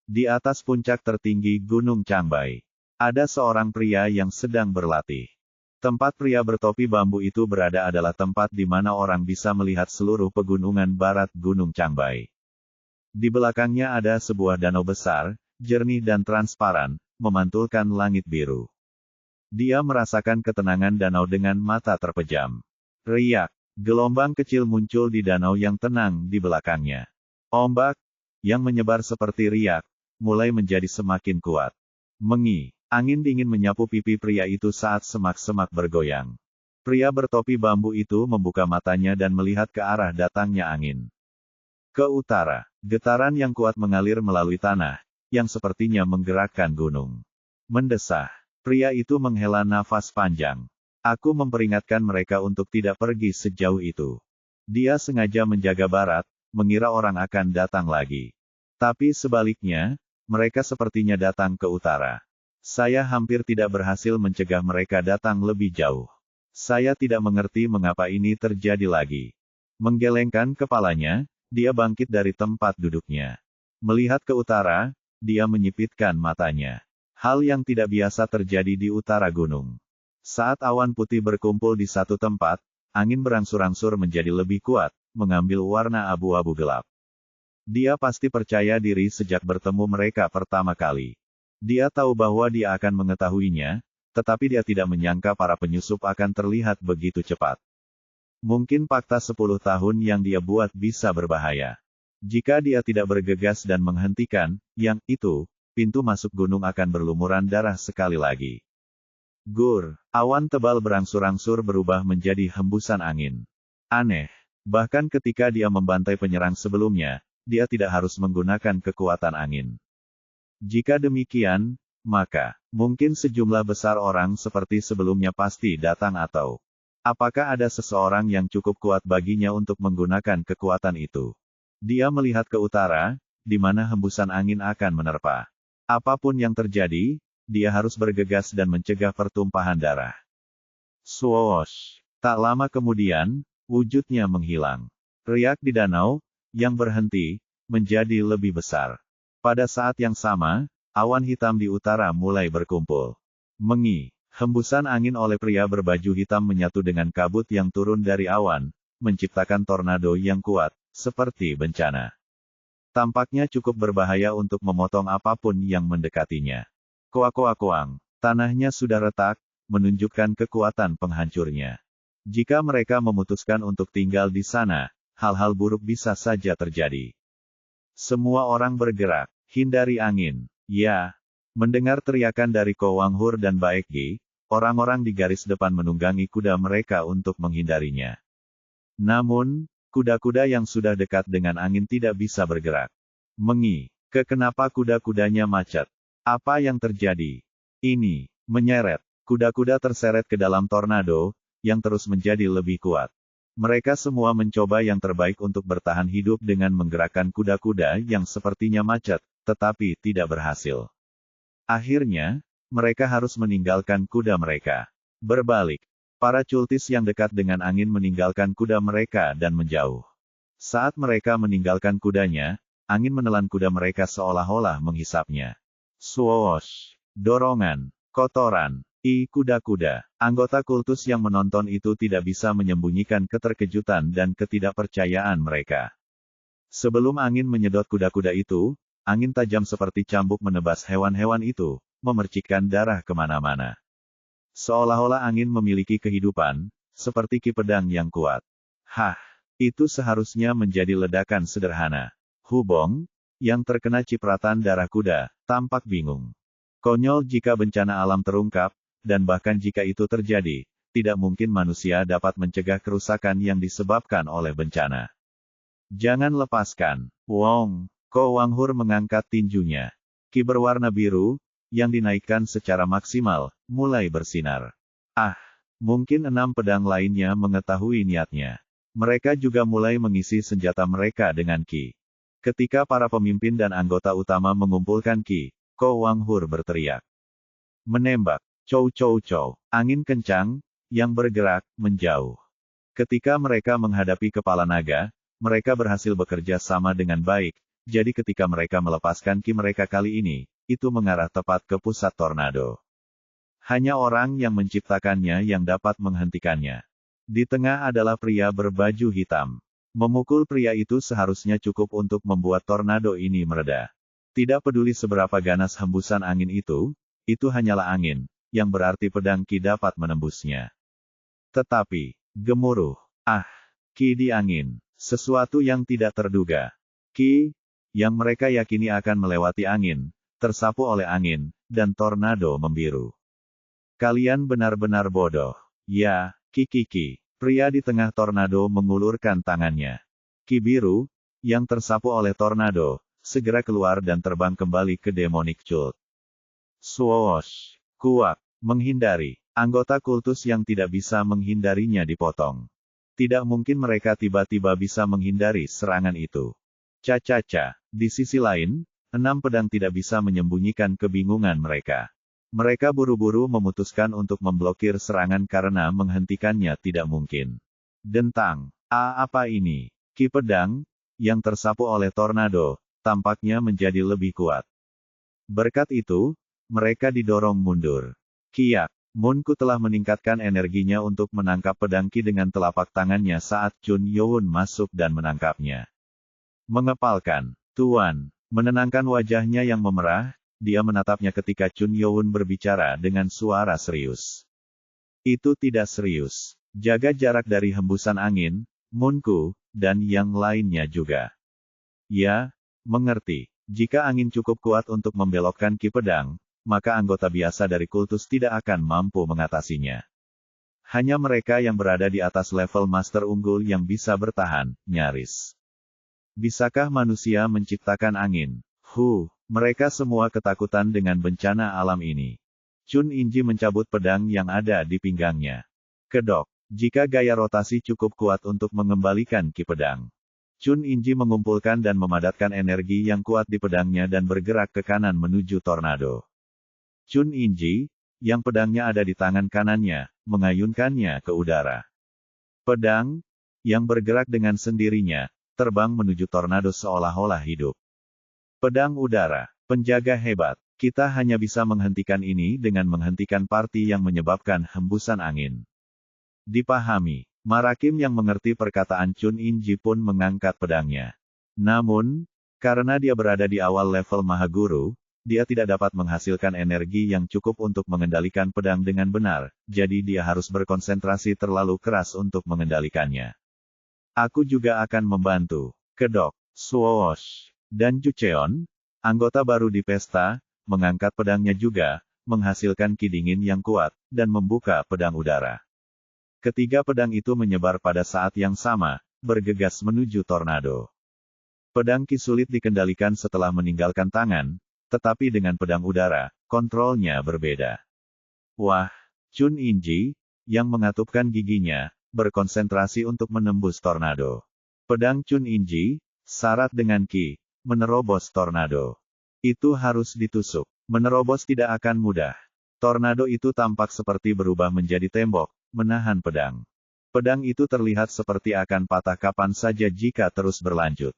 Di atas puncak tertinggi Gunung Changbai, ada seorang pria yang sedang berlatih. Tempat pria bertopi bambu itu berada adalah tempat di mana orang bisa melihat seluruh pegunungan barat Gunung Changbai. Di belakangnya ada sebuah danau besar, jernih dan transparan, memantulkan langit biru. Dia merasakan ketenangan danau dengan mata terpejam. Riak, gelombang kecil muncul di danau yang tenang di belakangnya. Ombak, yang menyebar seperti riak, mulai menjadi semakin kuat. Mengi. Angin dingin menyapu pipi pria itu saat semak-semak bergoyang. Pria bertopi bambu itu membuka matanya dan melihat ke arah datangnya angin. Ke utara, getaran yang kuat mengalir melalui tanah, yang sepertinya menggerakkan gunung. Mendesah, pria itu menghela nafas panjang. Aku memperingatkan mereka untuk tidak pergi sejauh itu. Dia sengaja menjaga barat, mengira orang akan datang lagi. Tapi sebaliknya, mereka sepertinya datang ke utara. Saya hampir tidak berhasil mencegah mereka datang lebih jauh. Saya tidak mengerti mengapa ini terjadi lagi. Menggelengkan kepalanya, dia bangkit dari tempat duduknya. Melihat ke utara, dia menyipitkan matanya. Hal yang tidak biasa terjadi di utara gunung. Saat awan putih berkumpul di satu tempat, angin berangsur-angsur menjadi lebih kuat, mengambil warna abu-abu gelap. Dia pasti percaya diri sejak bertemu mereka pertama kali. Dia tahu bahwa dia akan mengetahuinya, tetapi dia tidak menyangka para penyusup akan terlihat begitu cepat. Mungkin fakta 10 tahun yang dia buat bisa berbahaya. Jika dia tidak bergegas dan menghentikan, yang itu, pintu masuk gunung akan berlumuran darah sekali lagi. Gur, awan tebal berangsur-angsur berubah menjadi hembusan angin. Aneh, bahkan ketika dia membantai penyerang sebelumnya, dia tidak harus menggunakan kekuatan angin. Jika demikian, maka, mungkin sejumlah besar orang seperti sebelumnya pasti datang atau apakah ada seseorang yang cukup kuat baginya untuk menggunakan kekuatan itu? Dia melihat ke utara, di mana hembusan angin akan menerpa. Apapun yang terjadi, dia harus bergegas dan mencegah pertumpahan darah. Swoosh! Tak lama kemudian, wujudnya menghilang. Riak di danau, yang berhenti, menjadi lebih besar. Pada saat yang sama, awan hitam di utara mulai berkumpul. Mengi, hembusan angin oleh pria berbaju hitam menyatu dengan kabut yang turun dari awan, menciptakan tornado yang kuat, seperti bencana. Tampaknya cukup berbahaya untuk memotong apapun yang mendekatinya. Koak-koak-koang. Tanahnya sudah retak, menunjukkan kekuatan penghancurnya. Jika mereka memutuskan untuk tinggal di sana, hal-hal buruk bisa saja terjadi. Semua orang bergerak, hindari angin. Ya. Mendengar teriakan dari Ko Wanghur dan Baekgi, orang-orang di garis depan menunggangi kuda mereka untuk menghindarinya. Namun, kuda-kuda yang sudah dekat dengan angin tidak bisa bergerak. Kenapa kuda-kudanya macet? Apa yang terjadi? Ini, menyeret. Kuda-kuda terseret ke dalam tornado, yang terus menjadi lebih kuat. Mereka semua mencoba yang terbaik untuk bertahan hidup dengan menggerakkan kuda-kuda yang sepertinya macet, tetapi tidak berhasil. Akhirnya, mereka harus meninggalkan kuda mereka. Berbalik, para cultis yang dekat dengan angin meninggalkan kuda mereka dan menjauh. Saat mereka meninggalkan kudanya, angin menelan kuda mereka seolah-olah menghisapnya. Swoosh! Dorongan, kotoran, kuda-kuda. Anggota kultus yang menonton itu tidak bisa menyembunyikan keterkejutan dan ketidakpercayaan mereka. Sebelum angin menyedot kuda-kuda itu, angin tajam seperti cambuk menebas hewan-hewan itu, memercikkan darah kemana-mana. Seolah-olah angin memiliki kehidupan, seperti ki pedang yang kuat. Hah! Itu seharusnya menjadi ledakan sederhana. Hubong, yang terkena cipratan darah kuda, tampak bingung. Konyol jika bencana alam terungkap, dan bahkan jika itu terjadi, tidak mungkin manusia dapat mencegah kerusakan yang disebabkan oleh bencana. Jangan lepaskan. Wong, Ko Wanghur mengangkat tinjunya. Ki berwarna biru, yang dinaikkan secara maksimal, mulai bersinar. Mungkin 6 pedang lainnya mengetahui niatnya. Mereka juga mulai mengisi senjata mereka dengan ki. Ketika para pemimpin dan anggota utama mengumpulkan ki, Ko Wanghur berteriak. Menembak. Cow cow cow. Angin kencang, yang bergerak, menjauh. Ketika mereka menghadapi kepala naga, mereka berhasil bekerja sama dengan baik, jadi ketika mereka melepaskan ki mereka kali ini, itu mengarah tepat ke pusat tornado. Hanya orang yang menciptakannya yang dapat menghentikannya. Di tengah adalah pria berbaju hitam. Memukul pria itu seharusnya cukup untuk membuat tornado ini mereda. Tidak peduli seberapa ganas hembusan angin itu hanyalah angin, yang berarti pedang ki dapat menembusnya. Tetapi, gemuruh. Ki di angin. Sesuatu yang tidak terduga. Ki, yang mereka yakini akan melewati angin, tersapu oleh angin, dan tornado membiru. Kalian benar-benar bodoh. Ya, Ki. Pria di tengah tornado mengulurkan tangannya. Ki biru, yang tersapu oleh tornado, segera keluar dan terbang kembali ke Demonic Cult. Swoosh! Kuak! Menghindari. Anggota kultus yang tidak bisa menghindarinya dipotong. Tidak mungkin mereka tiba-tiba bisa menghindari serangan itu. Cacaca. Di sisi lain, 6 pedang tidak bisa menyembunyikan kebingungan mereka. Mereka buru-buru memutuskan untuk memblokir serangan karena menghentikannya tidak mungkin. Dentang. Apa ini? Ki pedang, yang tersapu oleh tornado, tampaknya menjadi lebih kuat. Berkat itu, mereka didorong mundur. Kiak. Munku telah meningkatkan energinya untuk menangkap pedang ki dengan telapak tangannya saat Chun Youn masuk dan menangkapnya. Mengepalkan. Tuan. Menenangkan wajahnya yang memerah, dia menatapnya ketika Chun Youn berbicara dengan suara serius. Itu tidak serius. Jaga jarak dari hembusan angin, Munku, dan yang lainnya juga. Ya, mengerti. Jika angin cukup kuat untuk membelokkan ki pedang, maka anggota biasa dari kultus tidak akan mampu mengatasinya. Hanya mereka yang berada di atas level master unggul yang bisa bertahan, nyaris. Bisakah manusia menciptakan angin? Mereka semua ketakutan dengan bencana alam ini. Chun Inji mencabut pedang yang ada di pinggangnya. Kedok. Jika gaya rotasi cukup kuat untuk mengembalikan ki pedang. Chun Inji mengumpulkan dan memadatkan energi yang kuat di pedangnya dan bergerak ke kanan menuju tornado. Chun Inji, yang pedangnya ada di tangan kanannya, mengayunkannya ke udara. Pedang, yang bergerak dengan sendirinya, terbang menuju tornado seolah-olah hidup. Pedang udara, penjaga hebat. Kita hanya bisa menghentikan ini dengan menghentikan parti yang menyebabkan hembusan angin. Dipahami. Marakim yang mengerti perkataan Chun Inji pun mengangkat pedangnya. Namun, Karena dia berada di awal level Mahaguru, dia tidak dapat menghasilkan energi yang cukup untuk mengendalikan pedang dengan benar, jadi dia harus berkonsentrasi terlalu keras untuk mengendalikannya. Aku juga akan membantu. Kedok, swoosh. Dan Jucheon, anggota baru di pesta, mengangkat pedangnya juga, menghasilkan ki dingin yang kuat, dan membuka pedang udara. Ketiga pedang itu menyebar pada saat yang sama, bergegas menuju tornado. Pedang ki sulit dikendalikan setelah meninggalkan tangan, tetapi dengan pedang udara, kontrolnya berbeda. Wah, Chun Inji, yang mengatupkan giginya, berkonsentrasi untuk menembus tornado. Pedang Chun Inji, syarat dengan ki, menerobos tornado. Itu harus ditusuk. Menerobos tidak akan mudah. Tornado itu tampak seperti berubah menjadi tembok, menahan pedang. Pedang itu terlihat seperti akan patah kapan saja jika terus berlanjut.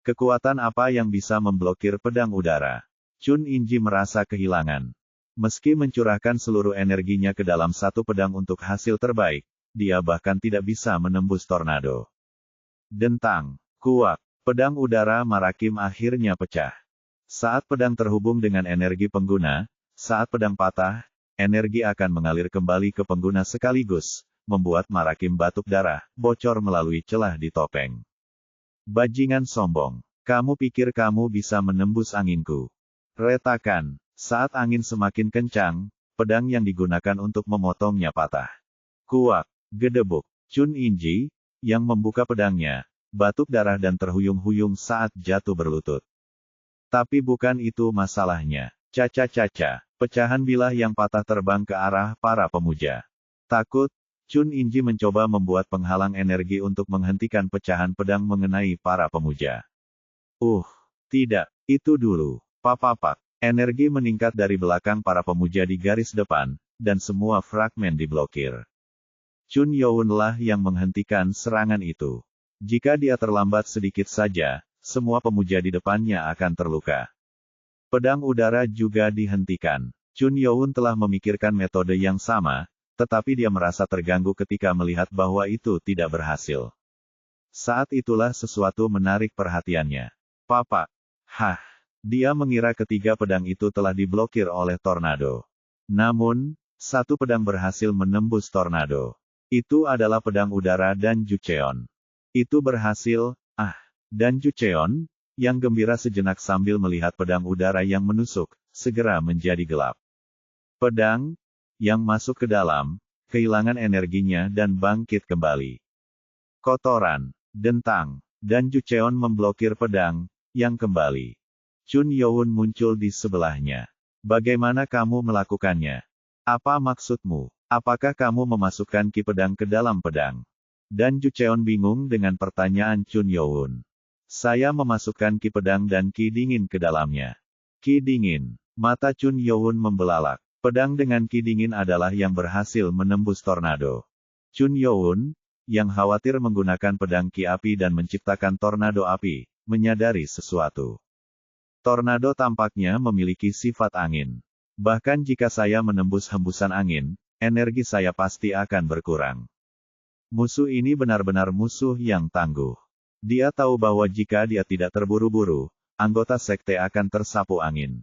Kekuatan apa yang bisa memblokir pedang udara? Chun Inji merasa kehilangan. Meski mencurahkan seluruh energinya ke dalam satu pedang untuk hasil terbaik, dia bahkan tidak bisa menembus tornado. Dentang, kuak, pedang udara Marakim akhirnya pecah. Saat pedang terhubung dengan energi pengguna, saat pedang patah, energi akan mengalir kembali ke pengguna sekaligus, membuat Marakim batuk darah, bocor melalui celah di topeng. Bajingan sombong, kamu pikir kamu bisa menembus anginku? Retakan, saat angin semakin kencang, pedang yang digunakan untuk memotongnya patah. Kuak, gedebuk, Chun Inji, yang membuka pedangnya, batuk darah dan terhuyung-huyung saat jatuh berlutut. Tapi bukan itu masalahnya. Caca-caca, pecahan bilah yang patah terbang ke arah para pemuja. Takut, Chun Inji mencoba membuat penghalang energi untuk menghentikan pecahan pedang mengenai para pemuja. Tidak, itu dulu. Papapak, energi meningkat dari belakang para pemuja di garis depan, dan semua fragmen diblokir. Chun Youn lah yang menghentikan serangan itu. Jika dia terlambat sedikit saja, semua pemuja di depannya akan terluka. Pedang udara juga dihentikan. Chun Youn telah memikirkan metode yang sama, tetapi dia merasa terganggu ketika melihat bahwa itu tidak berhasil. Saat itulah sesuatu menarik perhatiannya. Papa. Dia mengira ketiga pedang itu telah diblokir oleh tornado. Namun, satu pedang berhasil menembus tornado. Itu adalah pedang udara dan Jucheon. Itu berhasil, dan Jucheon, yang gembira sejenak sambil melihat pedang udara yang menusuk, segera menjadi gelap. Pedang, yang masuk ke dalam, kehilangan energinya dan bangkit kembali. Kotoran, dentang, dan Jucheon memblokir pedang, yang kembali. Chun Youn muncul di sebelahnya. Bagaimana kamu melakukannya? Apa maksudmu? Apakah kamu memasukkan ki pedang ke dalam pedang? Dan Jucheon bingung dengan pertanyaan Chun Youn. Saya memasukkan ki pedang dan ki dingin ke dalamnya. Ki dingin. Mata Chun Youn membelalak. Pedang dengan ki dingin adalah yang berhasil menembus tornado. Chun Youn, yang khawatir menggunakan pedang ki api dan menciptakan tornado api, menyadari sesuatu. Tornado tampaknya memiliki sifat angin. Bahkan jika saya menembus hembusan angin, energi saya pasti akan berkurang. Musuh ini benar-benar musuh yang tangguh. Dia tahu bahwa jika dia tidak terburu-buru, anggota sekte akan tersapu angin.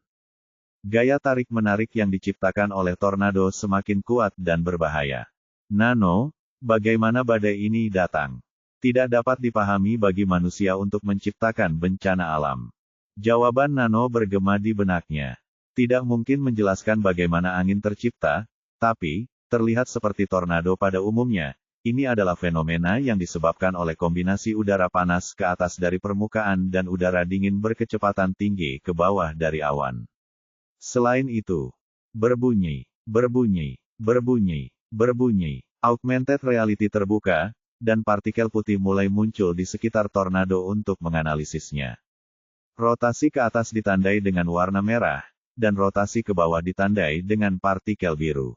Gaya tarik-menarik yang diciptakan oleh tornado semakin kuat dan berbahaya. Nano, bagaimana badai ini datang? Tidak dapat dipahami bagi manusia untuk menciptakan bencana alam. Jawaban Nano bergema di benaknya. Tidak mungkin menjelaskan bagaimana angin tercipta, tapi, terlihat seperti tornado pada umumnya. Ini adalah fenomena yang disebabkan oleh kombinasi udara panas ke atas dari permukaan dan udara dingin berkecepatan tinggi ke bawah dari awan. Selain itu, berbunyi, augmented reality terbuka, dan partikel putih mulai muncul di sekitar tornado untuk menganalisisnya. Rotasi ke atas ditandai dengan warna merah, dan rotasi ke bawah ditandai dengan partikel biru.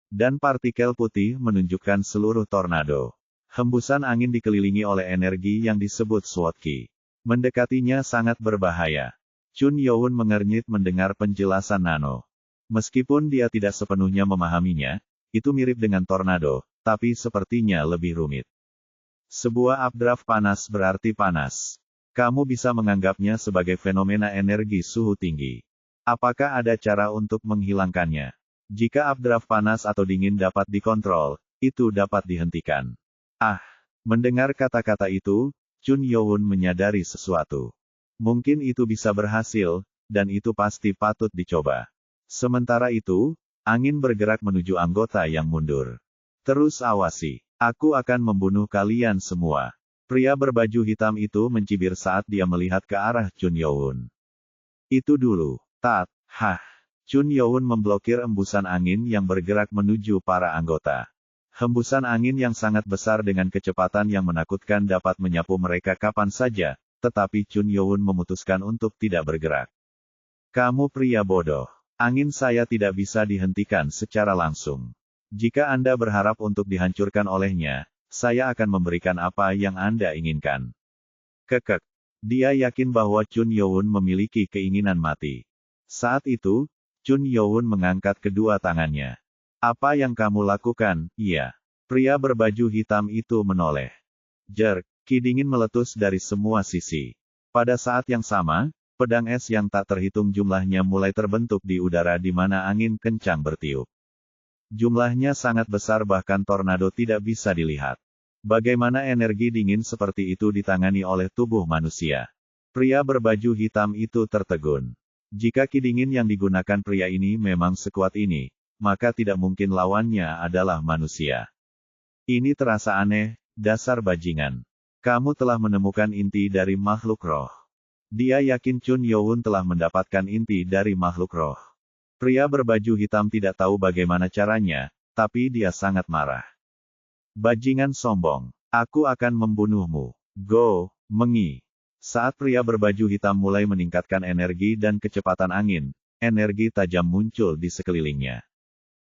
Dan partikel putih menunjukkan seluruh tornado. Hembusan angin dikelilingi oleh energi yang disebut SWOT Ki. Mendekatinya sangat berbahaya. Chun Youn mengernyit mendengar penjelasan Nano. Meskipun dia tidak sepenuhnya memahaminya, itu mirip dengan tornado, tapi sepertinya lebih rumit. Sebuah updraft panas berarti panas. Kamu bisa menganggapnya sebagai fenomena energi suhu tinggi. Apakah ada cara untuk menghilangkannya? Jika updraft panas atau dingin dapat dikontrol, itu dapat dihentikan. Ah, mendengar kata-kata itu, Chun Yo-won menyadari sesuatu. Mungkin itu bisa berhasil, dan itu pasti patut dicoba. Sementara itu, angin bergerak menuju anggota yang mundur. Terus awasi. Aku akan membunuh kalian semua. Pria berbaju hitam itu mencibir saat dia melihat ke arah Chun Yo-won. Itu dulu. Tat, hah. Chun Yo-won memblokir embusan angin yang bergerak menuju para anggota. Hembusan angin yang sangat besar dengan kecepatan yang menakutkan dapat menyapu mereka kapan saja, tetapi Chun Yo-won memutuskan untuk tidak bergerak. Kamu pria bodoh. Angin saya tidak bisa dihentikan secara langsung. Jika Anda berharap untuk dihancurkan olehnya, saya akan memberikan apa yang Anda inginkan. Kekek. Dia yakin bahwa Chun Yo-won memiliki keinginan mati. Saat itu, Chun Yo-won mengangkat kedua tangannya. Apa yang kamu lakukan? Iya. Pria berbaju hitam itu menoleh. Jerk. Ki dingin meletus dari semua sisi. Pada saat yang sama, pedang es yang tak terhitung jumlahnya mulai terbentuk di udara di mana angin kencang bertiup. Jumlahnya sangat besar bahkan tornado tidak bisa dilihat. Bagaimana energi dingin seperti itu ditangani oleh tubuh manusia? Pria berbaju hitam itu tertegun. Jika ki dingin yang digunakan pria ini memang sekuat ini, maka tidak mungkin lawannya adalah manusia. Ini terasa aneh, dasar bajingan. Kamu telah menemukan inti dari makhluk roh. Dia yakin Chun Yo-won telah mendapatkan inti dari makhluk roh. Pria berbaju hitam tidak tahu bagaimana caranya, tapi dia sangat marah. Bajingan sombong. Aku akan membunuhmu. Go, mengi. Saat pria berbaju hitam mulai meningkatkan energi dan kecepatan angin, energi tajam muncul di sekelilingnya.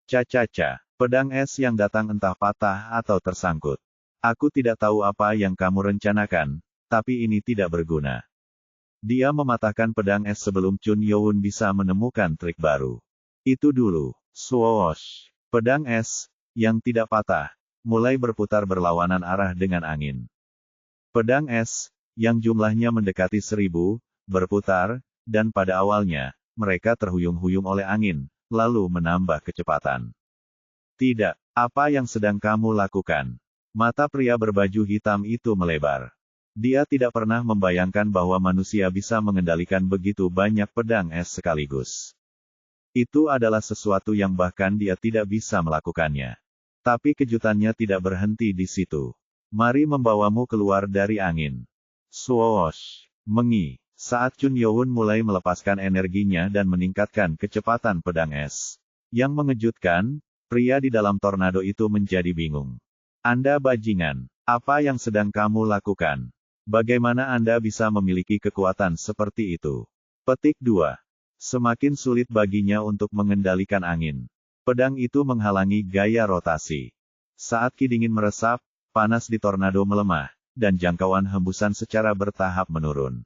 Cacaca. Pedang es yang datang entah patah atau tersangkut. Aku tidak tahu apa yang kamu rencanakan, tapi ini tidak berguna. Dia mematahkan pedang es sebelum Chun Yo-won bisa menemukan trik baru. Itu dulu. Swoosh. Pedang es, yang tidak patah, mulai berputar berlawanan arah dengan angin. Pedang es, yang jumlahnya mendekati 1000, berputar, dan pada awalnya, mereka terhuyung-huyung oleh angin, lalu menambah kecepatan. Tidak, apa yang sedang kamu lakukan? Mata pria berbaju hitam itu melebar. Dia tidak pernah membayangkan bahwa manusia bisa mengendalikan begitu banyak pedang es sekaligus. Itu adalah sesuatu yang bahkan dia tidak bisa melakukannya. Tapi kejutannya tidak berhenti di situ. Mari membawamu keluar dari angin. Swoosh. Mengi. Saat Chun Yo-won mulai melepaskan energinya dan meningkatkan kecepatan pedang es. Yang mengejutkan, pria di dalam tornado itu menjadi bingung. Anda bajingan. Apa yang sedang kamu lakukan? Bagaimana Anda bisa memiliki kekuatan seperti itu? Petik 2. Semakin sulit baginya untuk mengendalikan angin. Pedang itu menghalangi gaya rotasi. Saat ki dingin meresap, panas di tornado melemah, dan jangkauan hembusan secara bertahap menurun.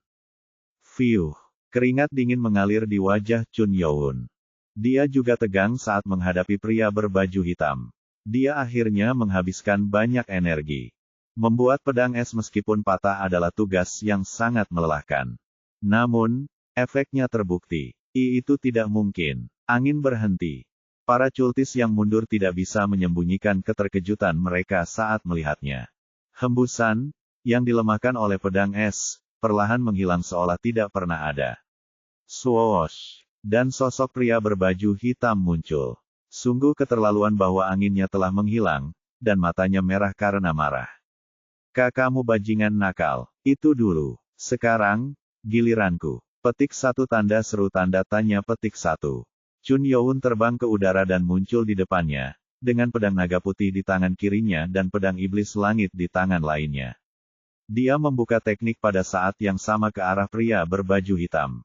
Fiuh. Keringat dingin mengalir di wajah Chun Yo-won. Dia juga tegang saat menghadapi pria berbaju hitam. Dia akhirnya menghabiskan banyak energi. Membuat pedang es meskipun patah adalah tugas yang sangat melelahkan. Namun, efeknya terbukti. Itu tidak mungkin. Angin berhenti. Para cultis yang mundur tidak bisa menyembunyikan keterkejutan mereka saat melihatnya. Hembusan, yang dilemahkan oleh pedang es, perlahan menghilang seolah tidak pernah ada. Swoosh. Dan sosok pria berbaju hitam muncul. Sungguh keterlaluan bahwa anginnya telah menghilang, dan matanya merah karena marah. Kamu bajingan nakal. Itu dulu. Sekarang, giliranku. Petik 1 tanda seru tanda tanya petik 1. Chun Yo-won terbang ke udara dan muncul di depannya, dengan pedang naga putih di tangan kirinya dan pedang iblis langit di tangan lainnya. Dia membuka teknik pada saat yang sama ke arah pria berbaju hitam.